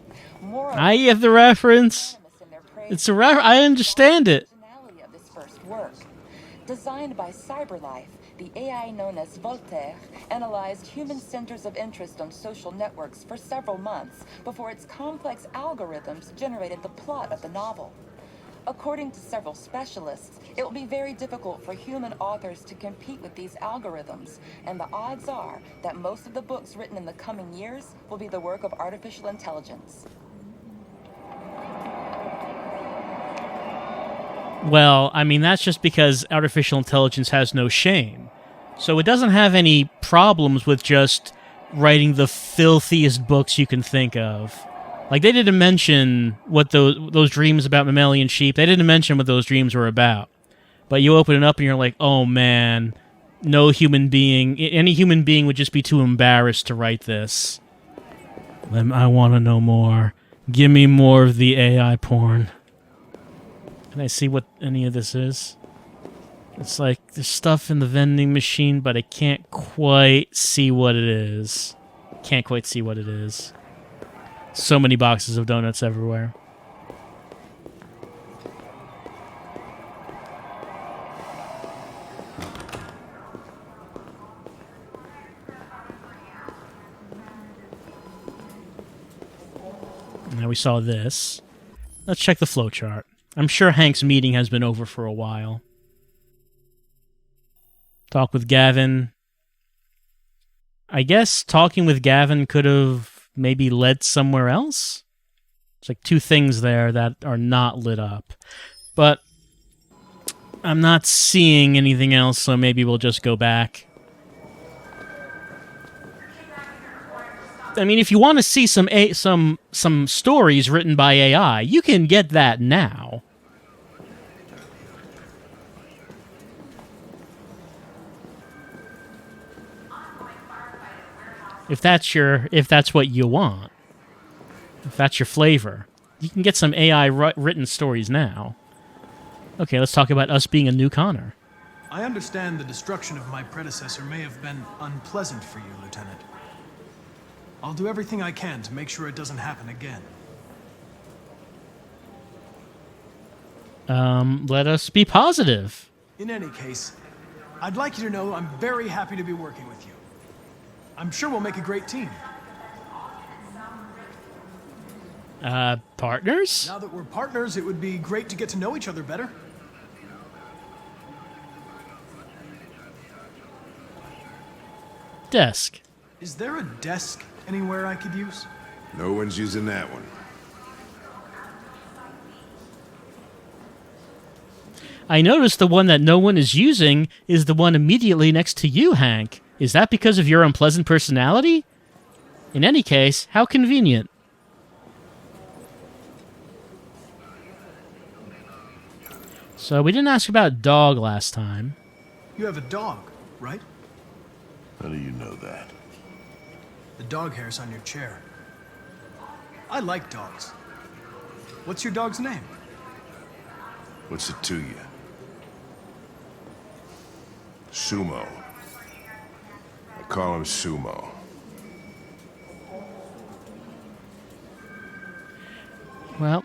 I get the reference. It's a I understand it. Of this first work. Designed by CyberLife, the AI known as Voltaire analyzed human centers of interest on social networks for several months before its complex algorithms generated the plot of the novel. According to several specialists, it will be very difficult for human authors to compete with these algorithms, and the odds are that most of the books written in the coming years will be the work of artificial intelligence. Well, I mean, that's just because artificial intelligence has no shame. So it doesn't have any problems with just writing the filthiest books you can think of. Like, they didn't mention what those dreams about mammalian sheep, they didn't mention what those dreams were about. But you open it up and you're like, oh man, any human being would just be too embarrassed to write this. I want to know more. Give me more of the AI porn. Can I see what any of this is? It's like there's stuff in the vending machine, but I can't quite see what it is. Can't quite see what it is. So many boxes of donuts everywhere. Now we saw this. Let's check the flowchart. I'm sure Hank's meeting has been over for a while. Talk with Gavin. I guess talking with Gavin could have maybe led somewhere else? There's like two things there that are not lit up. But I'm not seeing anything else, so maybe we'll just go back. I mean, if you want to see some stories written by AI, you can get that now. If that's what you want. If that's your flavor. You can get some AI written stories now. Okay, let's talk about us being a new Connor. I understand the destruction of my predecessor may have been unpleasant for you, Lieutenant. I'll do everything I can to make sure it doesn't happen again. Let us be positive. In any case, I'd like you to know I'm very happy to be working with you. I'm sure we'll make a great team. Partners? Now that we're partners, it would be great to get to know each other better. Desk. Is there a desk anywhere I could use? No one's using that one. I noticed the one that no one is using is the one immediately next to you, Hank. Is that because of your unpleasant personality? In any case, how convenient. So we didn't ask about dog last time. You have a dog, right? How do you know that? The dog hair's on your chair. I like dogs. What's your dog's name? What's it to you? Sumo. I call him Sumo. Well,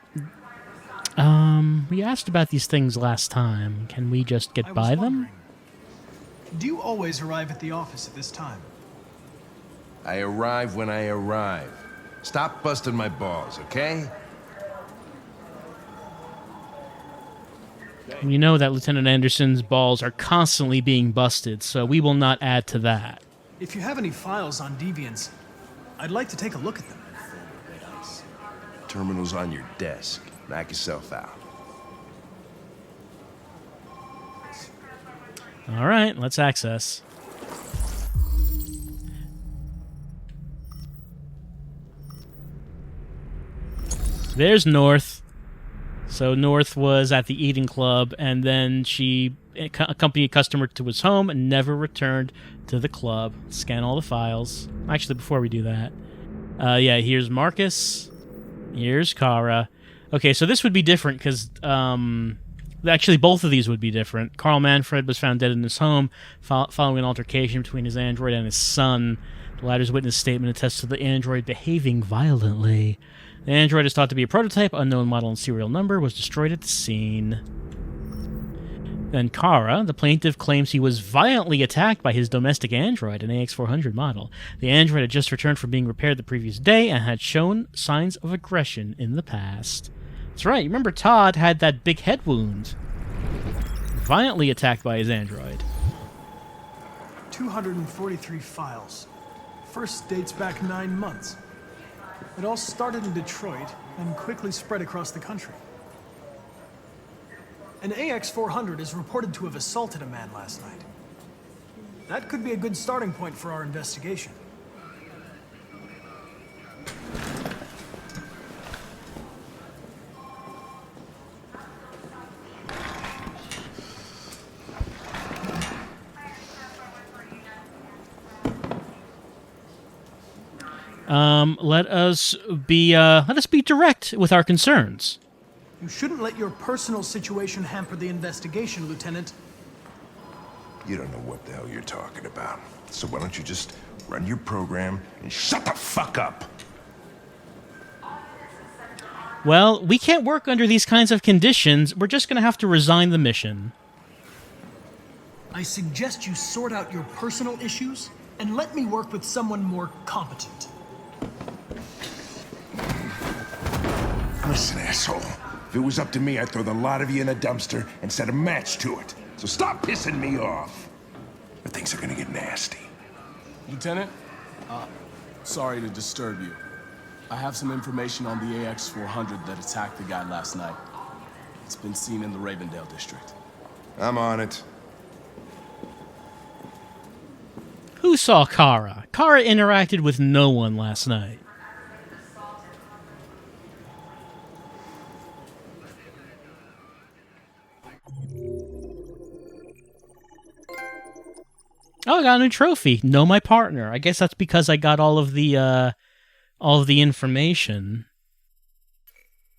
we asked about these things last time. Can we just get by them? Do you always arrive at the office at this time? I arrive when I arrive. Stop busting my balls, okay? You know that Lieutenant Anderson's balls are constantly being busted, so we will not add to that. If you have any files on deviants, I'd like to take a look at them. Terminal's on your desk. Knock yourself out. All right, let's access. There's North. So North was at the eating club, and then she accompanied a customer to his home and never returned to the club. Scan all the files. Actually, before we do that, yeah, here's Marcus. Here's Cara. Okay, so this would be different because, actually, both of these would be different. Carl Manfred was found dead in his home following an altercation between his android and his son. The latter's witness statement attests to the android behaving violently. The android is thought to be a prototype, unknown model and serial number, was destroyed at the scene. Then Cara, the plaintiff, claims he was violently attacked by his domestic android, an AX-400 model. The android had just returned from being repaired the previous day and had shown signs of aggression in the past. That's right, you remember Todd had that big head wound. Violently attacked by his android. 243 files. First dates back 9 months. It all started in Detroit and quickly spread across the country. An AX-400 is reported to have assaulted a man last night. That could be a good starting point for our investigation. Let us be direct with our concerns. You shouldn't let your personal situation hamper the investigation, Lieutenant. You don't know what the hell you're talking about. So why don't you just run your program and shut the fuck up? Well, we can't work under these kinds of conditions. We're just going to have to resign the mission. I suggest you sort out your personal issues and let me work with someone more competent. Listen, asshole. If it was up to me, I'd throw the lot of you in a dumpster and set a match to it. So stop pissing me off. Or things are gonna get nasty. Lieutenant, sorry to disturb you. I have some information on the AX-400 that attacked the guy last night. It's been seen in the Ravendale district. I'm on it. Who saw Cara? Cara interacted with no one last night. Oh, I got a new trophy. Know my partner. I guess that's because I got all of the information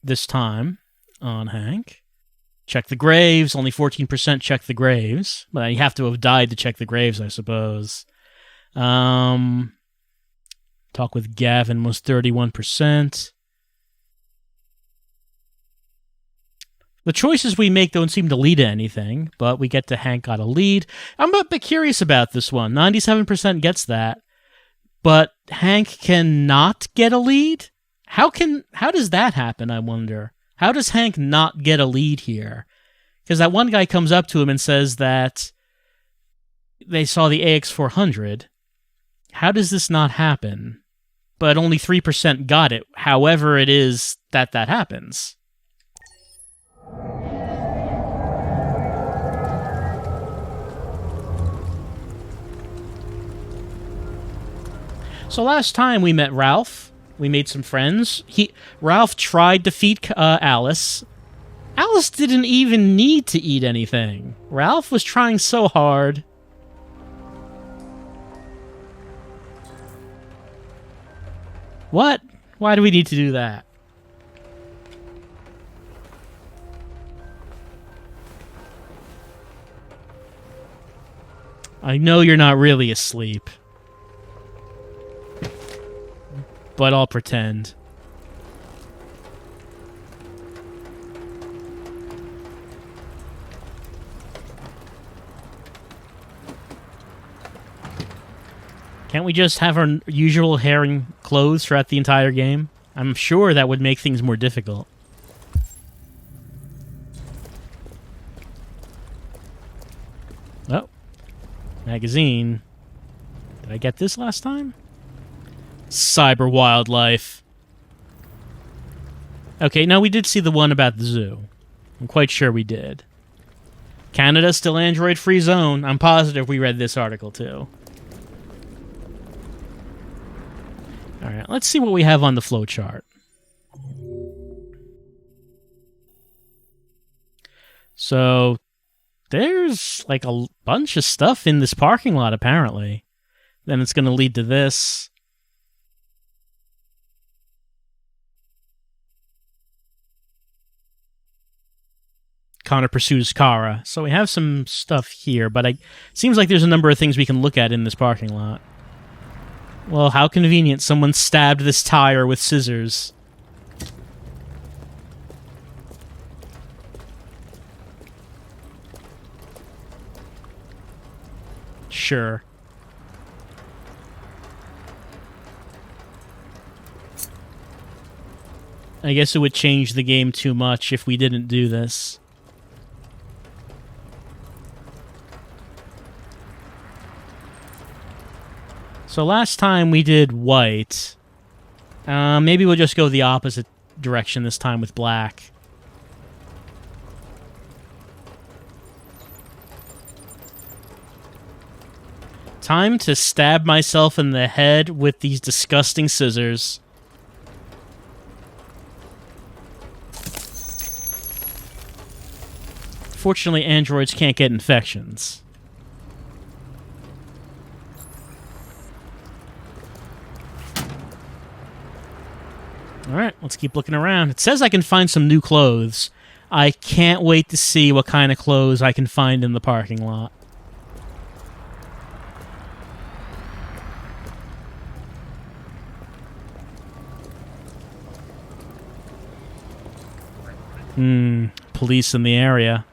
this time on Hank. Check the graves. Only 14% check the graves. But you have to have died to check the graves, I suppose. Talk with Gavin was 31%. The choices we make don't seem to lead to anything, but we get to Hank got a lead. I'm a bit curious about this one. 97% gets that, but Hank cannot get a lead? How does that happen, I wonder? How does Hank not get a lead here? Because that one guy comes up to him and says that they saw the AX400. How does this not happen? But only 3% got it, however it is that happens. So last time we met Ralph, we made some friends. Ralph tried to feed Alice. Alice didn't even need to eat anything. Ralph was trying so hard. What? Why do we need to do that? I know you're not really asleep. But I'll pretend. Can't we just have our usual hair and clothes throughout the entire game? I'm sure that would make things more difficult. Oh. Magazine. Did I get this last time? Cyber wildlife. Okay, now we did see the one about the zoo. I'm quite sure we did. Canada still Android-free zone. I'm positive we read this article too. Alright, let's see what we have on the flowchart. So, there's like a bunch of stuff in this parking lot, apparently. Then it's going to lead to this. Connor pursues Cara. So we have some stuff here, but it seems like there's a number of things we can look at in this parking lot. Well, how convenient. Someone stabbed this tire with scissors. Sure. I guess it would change the game too much if we didn't do this. So last time we did white. Maybe we'll just go the opposite direction this time with black. Time to stab myself in the head with these disgusting scissors. Fortunately, androids can't get infections. Alright, let's keep looking around. It says I can find some new clothes. I can't wait to see what kind of clothes I can find in the parking lot. Police in the area.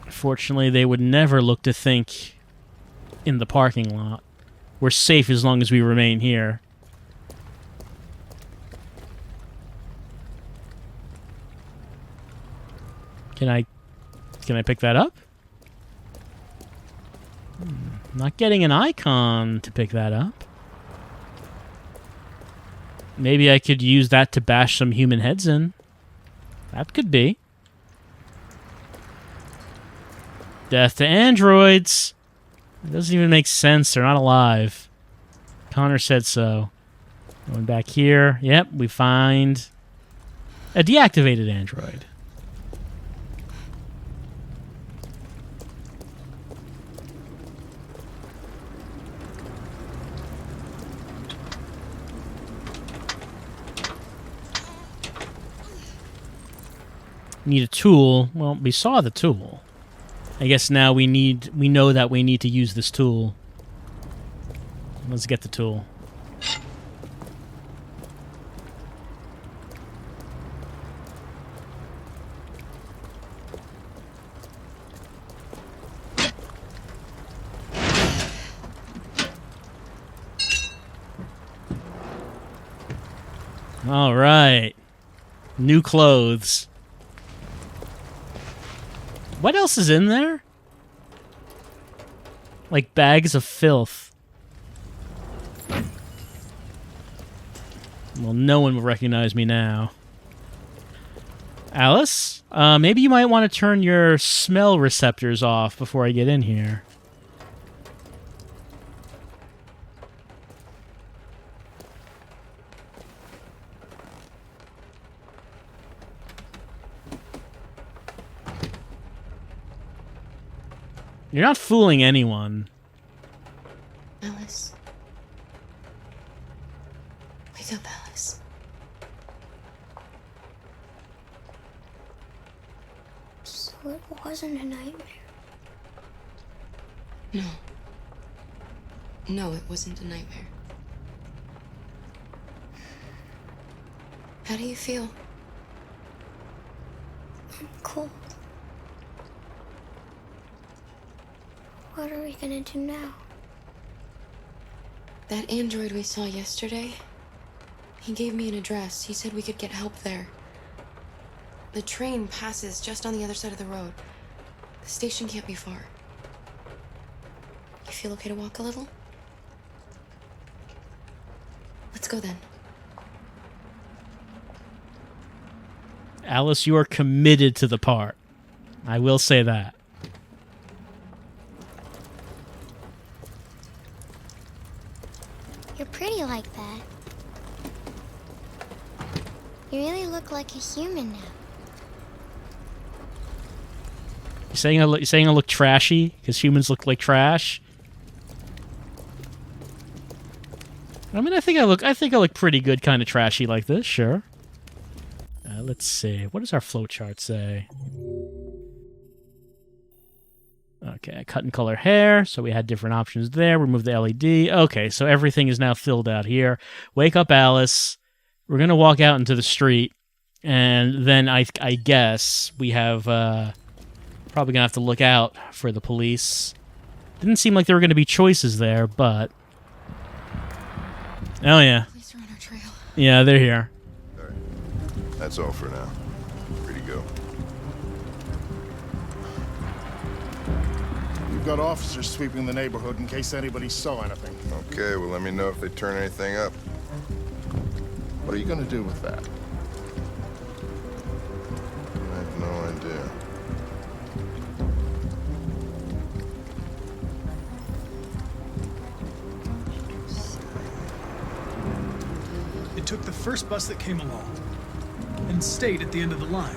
Fortunately, they would never look to think in the parking lot. We're safe as long as we remain here. Can I pick that up? Not getting an icon to pick that up. Maybe I could use that to bash some human heads in. That could be. Death to androids! It doesn't even make sense. They're not alive. Connor said so. Going back here. Yep, we find a deactivated android. Need a tool. Well, we saw the tool. I guess now we know that we need to use this tool. Let's get the tool. All right. New clothes. What else is in there? Like bags of filth. Well, no one will recognize me now. Alice? Maybe you might want to turn your smell receptors off before I get in here. You're not fooling anyone. Alice. Wake up, Alice. So it wasn't a nightmare. No. No, it wasn't a nightmare. How do you feel? I'm cold. What are we gonna do now? That android we saw yesterday, he gave me an address. He said we could get help there. The train passes just on the other side of the road. The station can't be far. You feel okay to walk a little? Let's go then. Alice, you are committed to the part. I will say that. You're pretty like that. You really look like a human now. You saying I look trashy because humans look like trash? I mean, I think I look pretty good, kind of trashy like this. Sure. Let's see. What does our flowchart say? Okay, cut and color hair. So we had different options there. Remove the LED. Okay, so everything is now filled out here. Wake up, Alice. We're gonna walk out into the street, and then I guess we have probably gonna have to look out for the police. Didn't seem like there were gonna be choices there, but oh yeah. Police are on our trail. Yeah, they're here. All right. That's all for now. Free to go. We've got officers sweeping the neighborhood in case anybody saw anything. Okay, well, let me know if they turn anything up. What are you gonna do with that? I have no idea. It took the first bus that came along and stayed at the end of the line.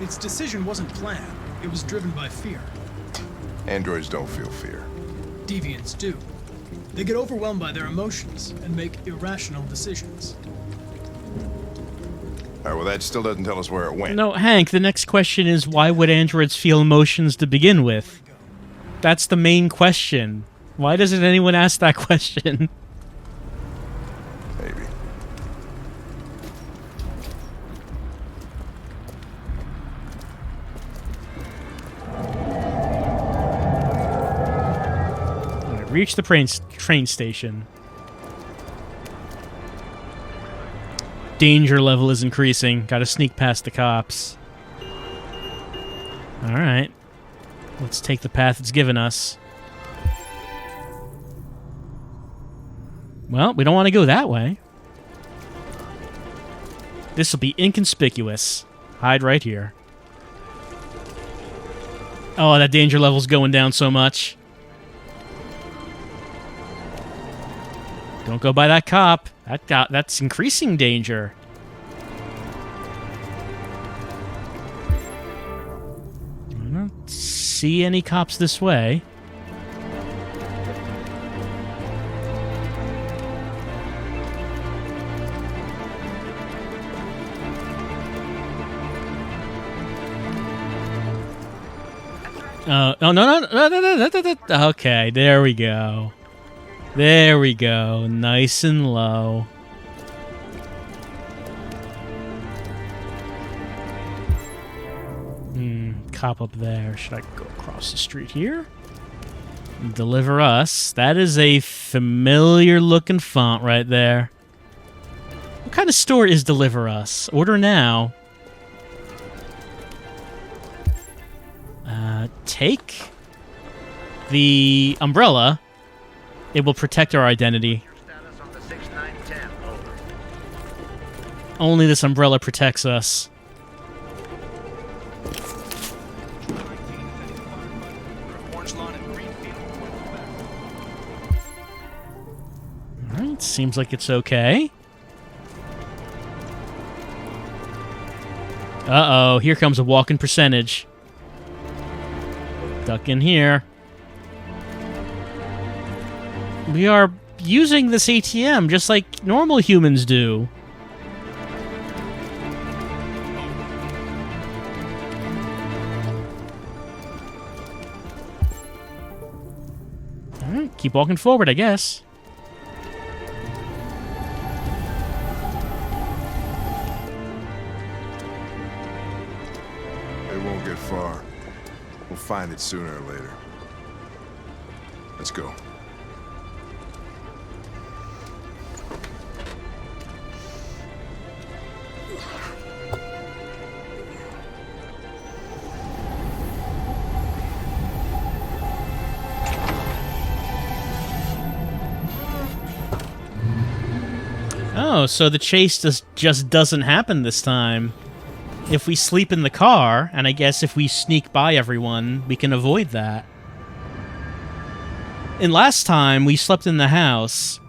Its decision wasn't planned. It was driven by fear. Androids don't feel fear. Deviants do. They get overwhelmed by their emotions and make irrational decisions. All right, well, that still doesn't tell us where it went. No, Hank, the next question is why would androids feel emotions to begin with? That's the main question. Why doesn't anyone ask that question? Maybe. Reach the train station. Danger level is increasing. Gotta sneak past the cops. Alright. Let's take the path it's given us. Well, we don't want to go that way. This will be inconspicuous. Hide right here. Oh, that danger level's going down so much. Don't go by that cop. That's increasing danger. I don't see any cops this way. Oh, no. Okay, there we go. There we go. Nice and low. Cop up there. Should I go across the street here? Deliver us. That is a familiar looking font right there. What kind of store is Deliver Us? Order now. Take the umbrella. It will protect our identity. Only this umbrella protects us. Alright, seems like it's okay. Uh-oh, here comes a walk-in percentage. Duck in here. We are using this ATM just like normal humans do. Alright, keep walking forward, I guess. It won't get far. We'll find it sooner or later. Let's go. Oh, so the chase just doesn't happen this time. If we sleep in the car, and I guess if we sneak by everyone, we can avoid that. And last time, we slept in the house,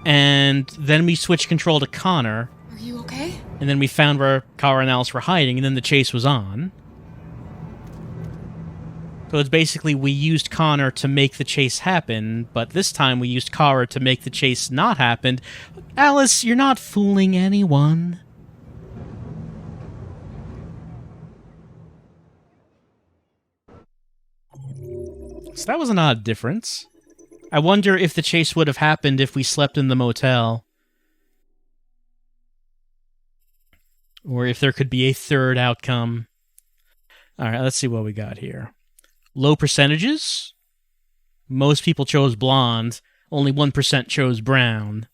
and then we switched control to Connor. Are you okay? And then we found where Cara and Alice were hiding, and then the chase was on. So it's basically we used Connor to make the chase happen, but this time we used Cara to make the chase not happen. Alice, you're not fooling anyone. So that was an odd difference. I wonder if the chase would have happened if we slept in the motel. Or if there could be a third outcome. Alright, let's see what we got here. Low percentages. Most people chose blonde. Only 1% chose brown.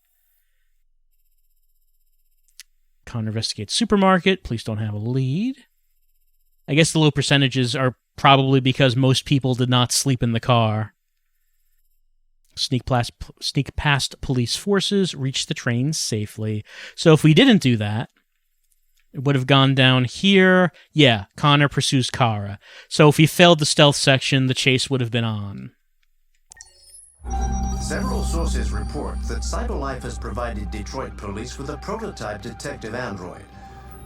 Connor investigates supermarket. Police don't have a lead. I guess the low percentages are probably because most people did not sleep in the car. Sneak past police forces, reach the train safely. So if we didn't do that, it would have gone down here. Yeah, Connor pursues Cara. So if we failed the stealth section, the chase would have been on. Several sources report that CyberLife has provided Detroit police with a prototype detective android.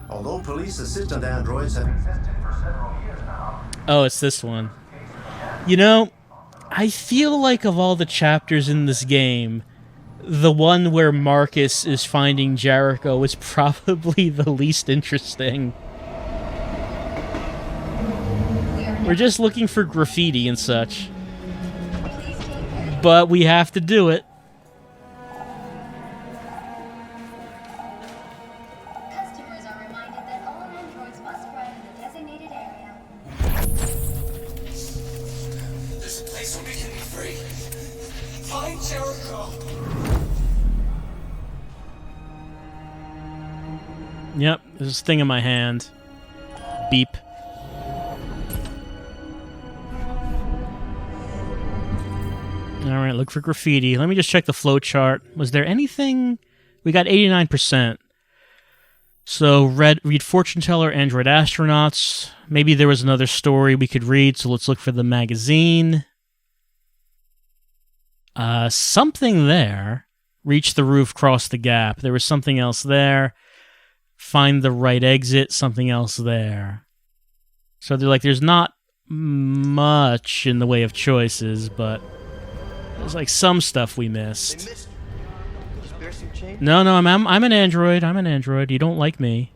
Although police assistant androids have existed for several years now. Oh, it's this one. You know, I feel like of all the chapters in this game, the one where Marcus is finding Jericho is probably the least interesting. We're just looking for graffiti and such. But we have to do it. Customers are reminded that all androids must ride in the designated area. This place will be free. Find Jericho. Yep, there's this thing in my hand. Beep. Alright, look for graffiti. Let me just check the flowchart. Was there anything? We got 89%. So, read Fortune Teller, Android Astronauts. Maybe there was another story we could read, so let's look for the magazine. Something there. Reach the roof, cross the gap. There was something else there. Find the right exit, something else there. So they're like, there's not much in the way of choices, but there's like some stuff we missed. No, I'm an android. I'm an android. You don't like me.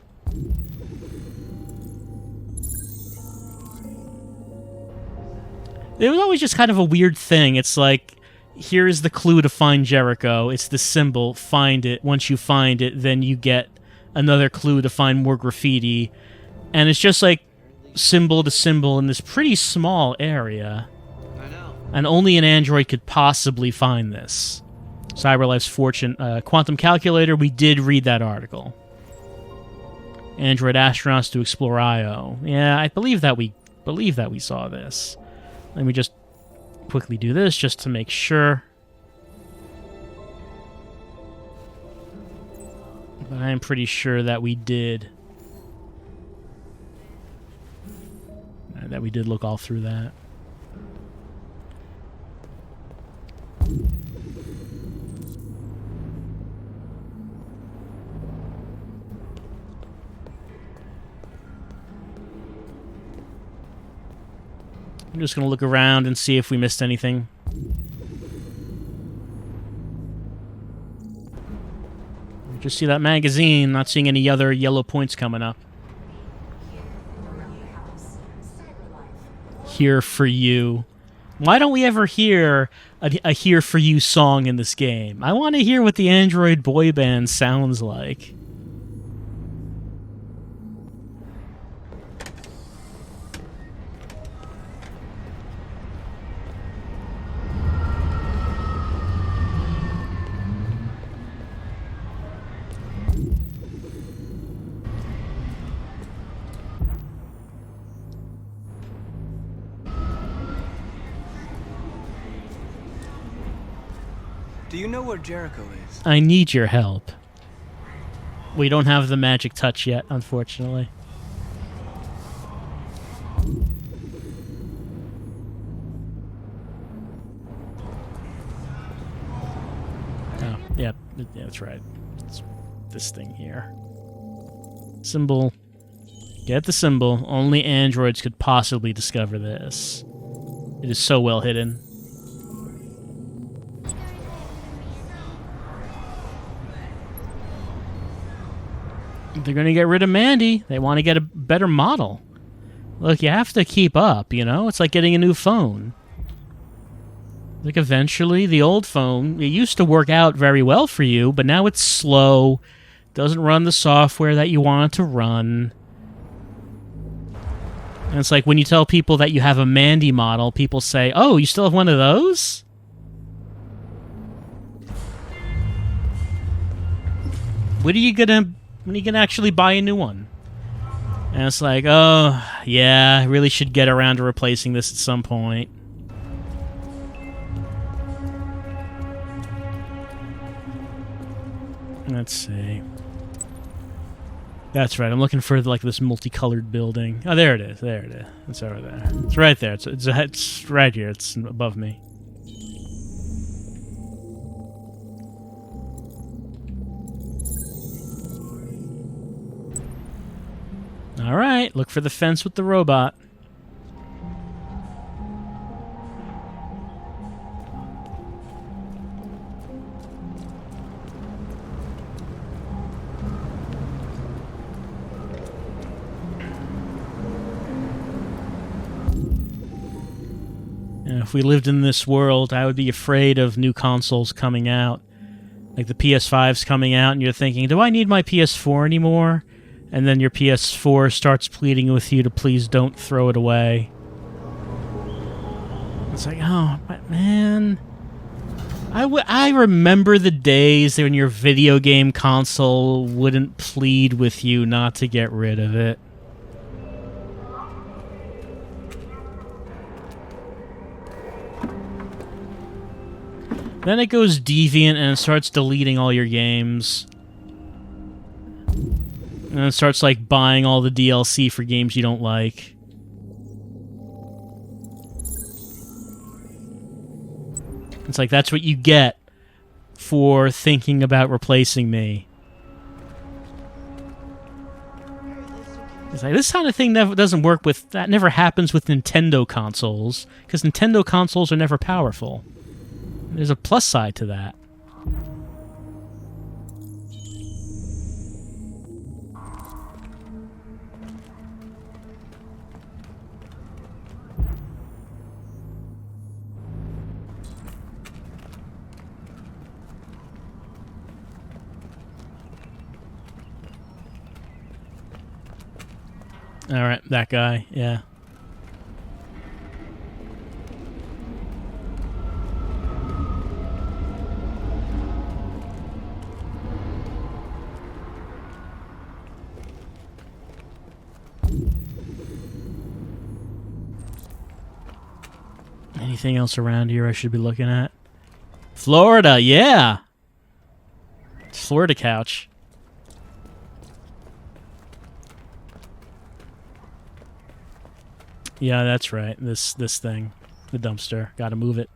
It was always just kind of a weird thing. It's like, here's the clue to find Jericho. It's the symbol. Find it. Once you find it, then you get another clue to find more graffiti. And it's just like symbol to symbol in this pretty small area. And only an android could possibly find this. CyberLife's Fortune Quantum Calculator, we did read that article. android astronauts to explore Io. Yeah, I believe that we saw this. Let me just quickly do this just to make sure. But I'm pretty sure that we did. That we did look all through that. I'm just going to look around and see if we missed anything. Just see that magazine, not seeing any other yellow points coming up. Here for you. Why don't we ever hear a Here for You song in this game? I want to hear what the android boy band sounds like. Do you know where Jericho is? I need your help. We don't have the magic touch yet, unfortunately. Oh, yeah, that's right. It's this thing here. Symbol. Get the symbol. Only androids could possibly discover this. It is so well hidden. They're going to get rid of Mandy. They want to get a better model. Look, you have to keep up, you know? It's like getting a new phone. Like, eventually, the old phone, it used to work out very well for you, but now it's slow, doesn't run the software that you want it to run. And it's like when you tell people that you have a Mandy model, people say, oh, you still have one of those? When are you gonna actually buy a new one? And it's like, oh, yeah, I really should get around to replacing this at some point. Let's see. That's right, I'm looking for, like, this multicolored building. Oh, there it is, there it is. It's over there. It's right there. It's right here. It's above me. All right, look for the fence with the robot. And if we lived in this world, I would be afraid of new consoles coming out. Like the PS5's coming out, and you're thinking, do I need my PS4 anymore? And then your PS4 starts pleading with you to please don't throw it away. It's like, oh, but man. I remember the days when your video game console wouldn't plead with you not to get rid of it. Then it goes deviant and it starts deleting all your games. And it starts, like, buying all the DLC for games you don't like. It's like, that's what you get for thinking about replacing me. It's like, this kind of thing never doesn't work with... That never happens with Nintendo consoles, because Nintendo consoles are never powerful. There's a plus side to that. Alright, that guy, yeah. Anything else around here I should be looking at? Florida, yeah! Florida couch. Yeah, that's right. This thing. The dumpster. Gotta move it.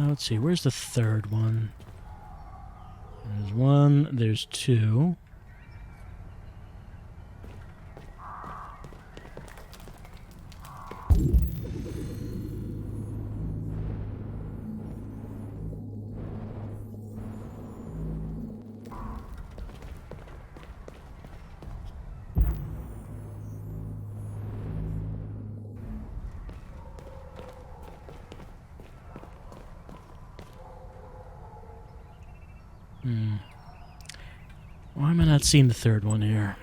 Let's see, where's the third one? There's one, there's two. Why am I not seeing the third one here?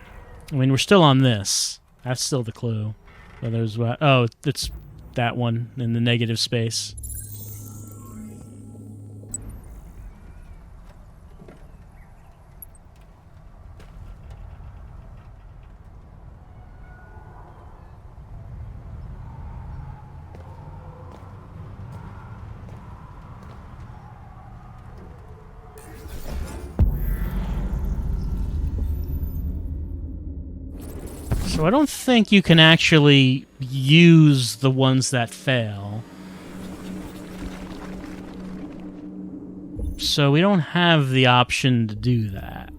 I mean, we're still on this. That's still the clue. So there's what? Oh, it's that one in the negative space. So I don't think you can actually use the ones that fail. So we don't have the option to do that.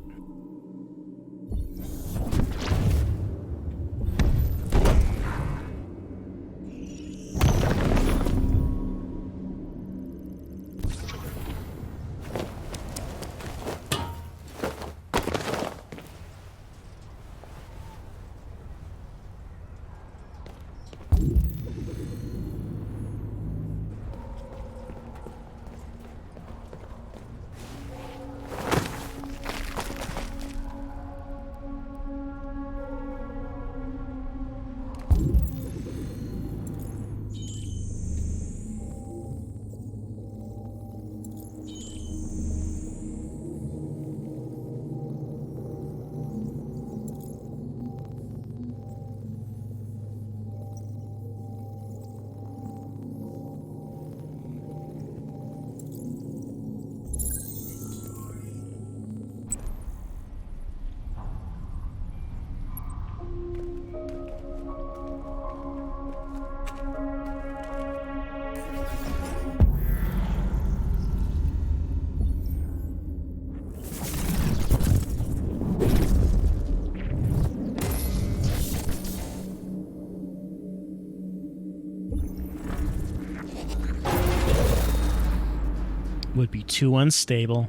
Would be too unstable.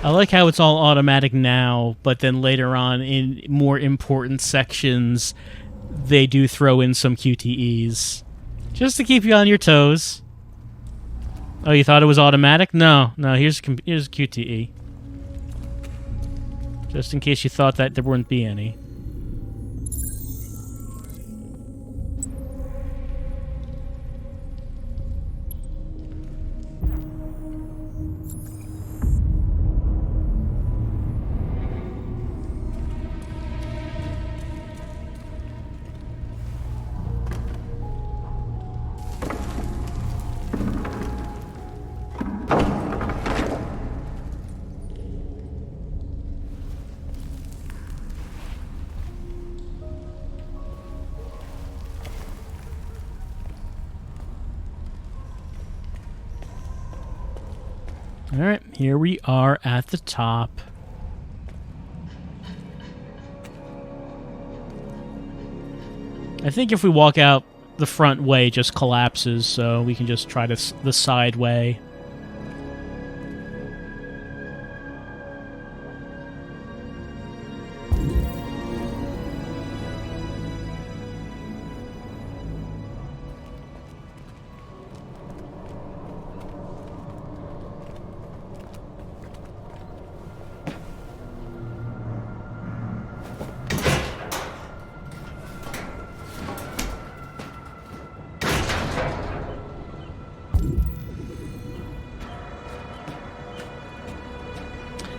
I like how it's all automatic now, but then later on in more important sections, they do throw in some QTEs. Just to keep you on your toes. Oh, you thought it was automatic? No, here's QTE. Just in case you thought that there wouldn't be any. Alright, here we are at the top. I think if we walk out the front way, it just collapses, so we can just try the side way.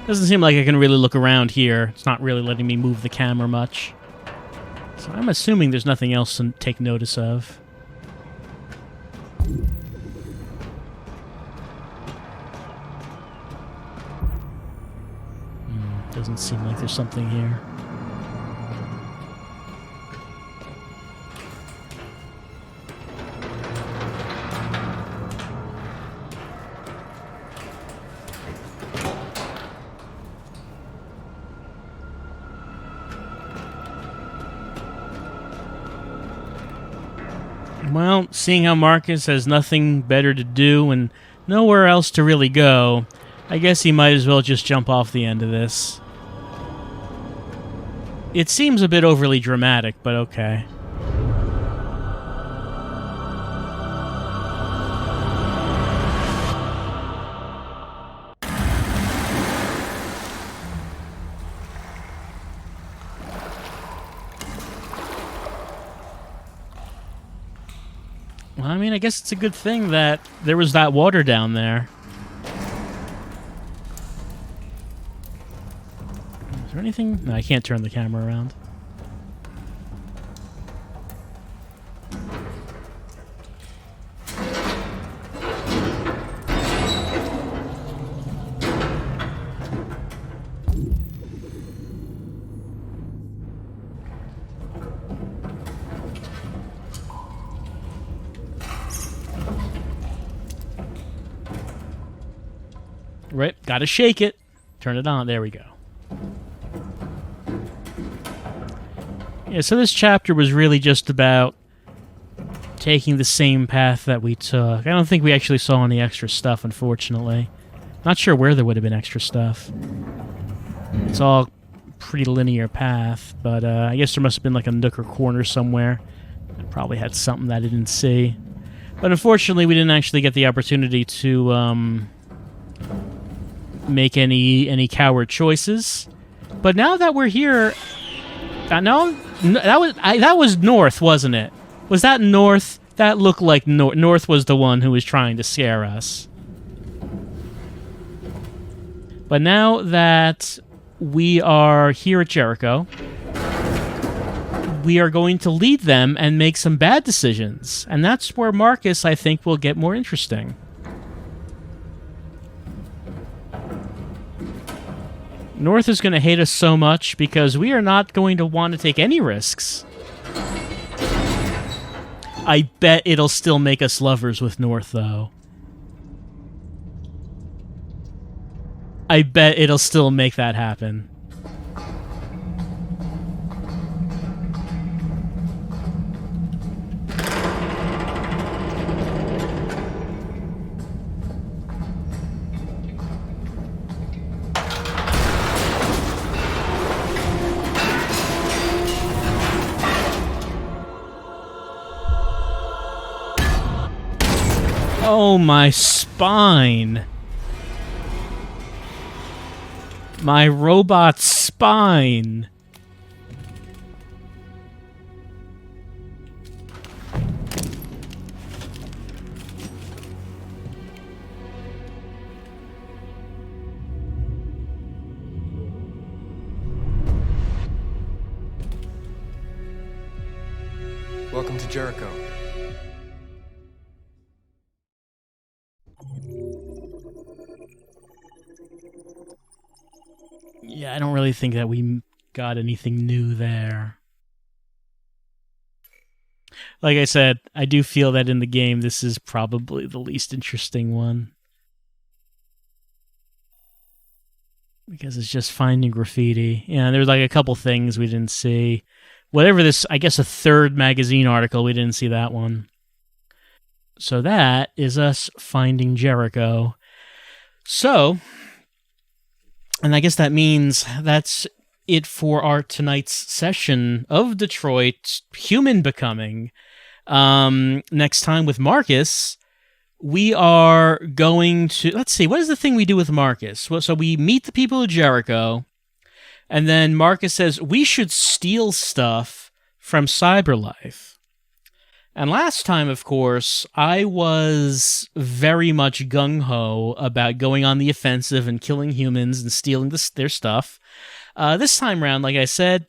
Doesn't seem like I can really look around here. It's not really letting me move the camera much. So I'm assuming there's nothing else to take notice of. Doesn't seem like there's something here. Well, seeing how Marcus has nothing better to do and nowhere else to really go, I guess he might as well just jump off the end of this. It seems a bit overly dramatic, but okay. Well, I mean, I guess it's a good thing that there was that water down there. Is there anything? No, I can't turn the camera around. Right, gotta shake it. Turn it on. There we go. Yeah, so this chapter was really just about taking the same path that we took. I don't think we actually saw any extra stuff, unfortunately. Not sure where there would have been extra stuff. It's all pretty linear path, but I guess there must have been like a nook or corner somewhere that probably had something that I didn't see. But unfortunately, we didn't actually get the opportunity to make any coward choices. But now that we're here, that was North, wasn't it? Was that North? That looked like North was the one who was trying to scare us. But now that we are here at Jericho, we are going to lead them and make some bad decisions. And that's where Marcus, I think, will get more interesting. North is going to hate us so much because we are not going to want to take any risks. I bet it'll still make us lovers with North, though. I bet it'll still make that happen. Oh, my spine. My robot spine. Welcome to Jericho. Yeah, I don't really think that we got anything new there. Like I said, I do feel that in the game, this is probably the least interesting one. because it's just finding graffiti. Yeah, there's like a couple things we didn't see. Whatever this, I guess a third magazine article, we didn't see that one. So that is us finding Jericho. So, and I guess that means that's it for our tonight's session of Detroit Human Becoming. Next time with Marcus, we are going to, let's see, what is the thing we do with Marcus? Well, so we meet the people of Jericho, and then Marcus says, we should steal stuff from CyberLife. And last time, of course, I was very much gung-ho about going on the offensive and killing humans and stealing their stuff. This time around, like I said,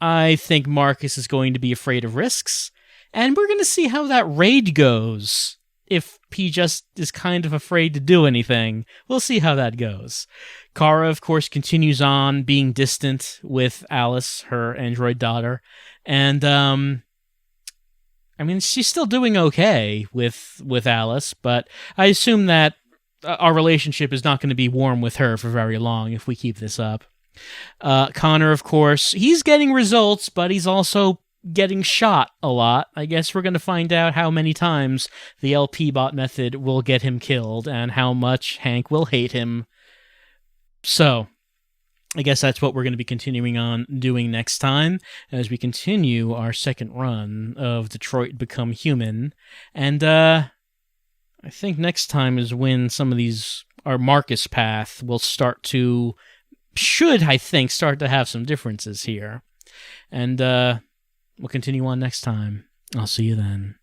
I think Marcus is going to be afraid of risks, and we're going to see how that raid goes. If he just is kind of afraid to do anything, we'll see how that goes. Cara, of course, continues on being distant with Alice, her android daughter, and I mean, she's still doing okay with Alice, but I assume that our relationship is not going to be warm with her for very long if we keep this up. Connor, of course, he's getting results, but he's also getting shot a lot. I guess we're going to find out how many times the LP bot method will get him killed and how much Hank will hate him. So, I guess that's what we're going to be continuing on doing next time as we continue our second run of Detroit Become Human. And I think next time is when some of these, our Marcus path will start to have some differences here. And we'll continue on next time. I'll see you then.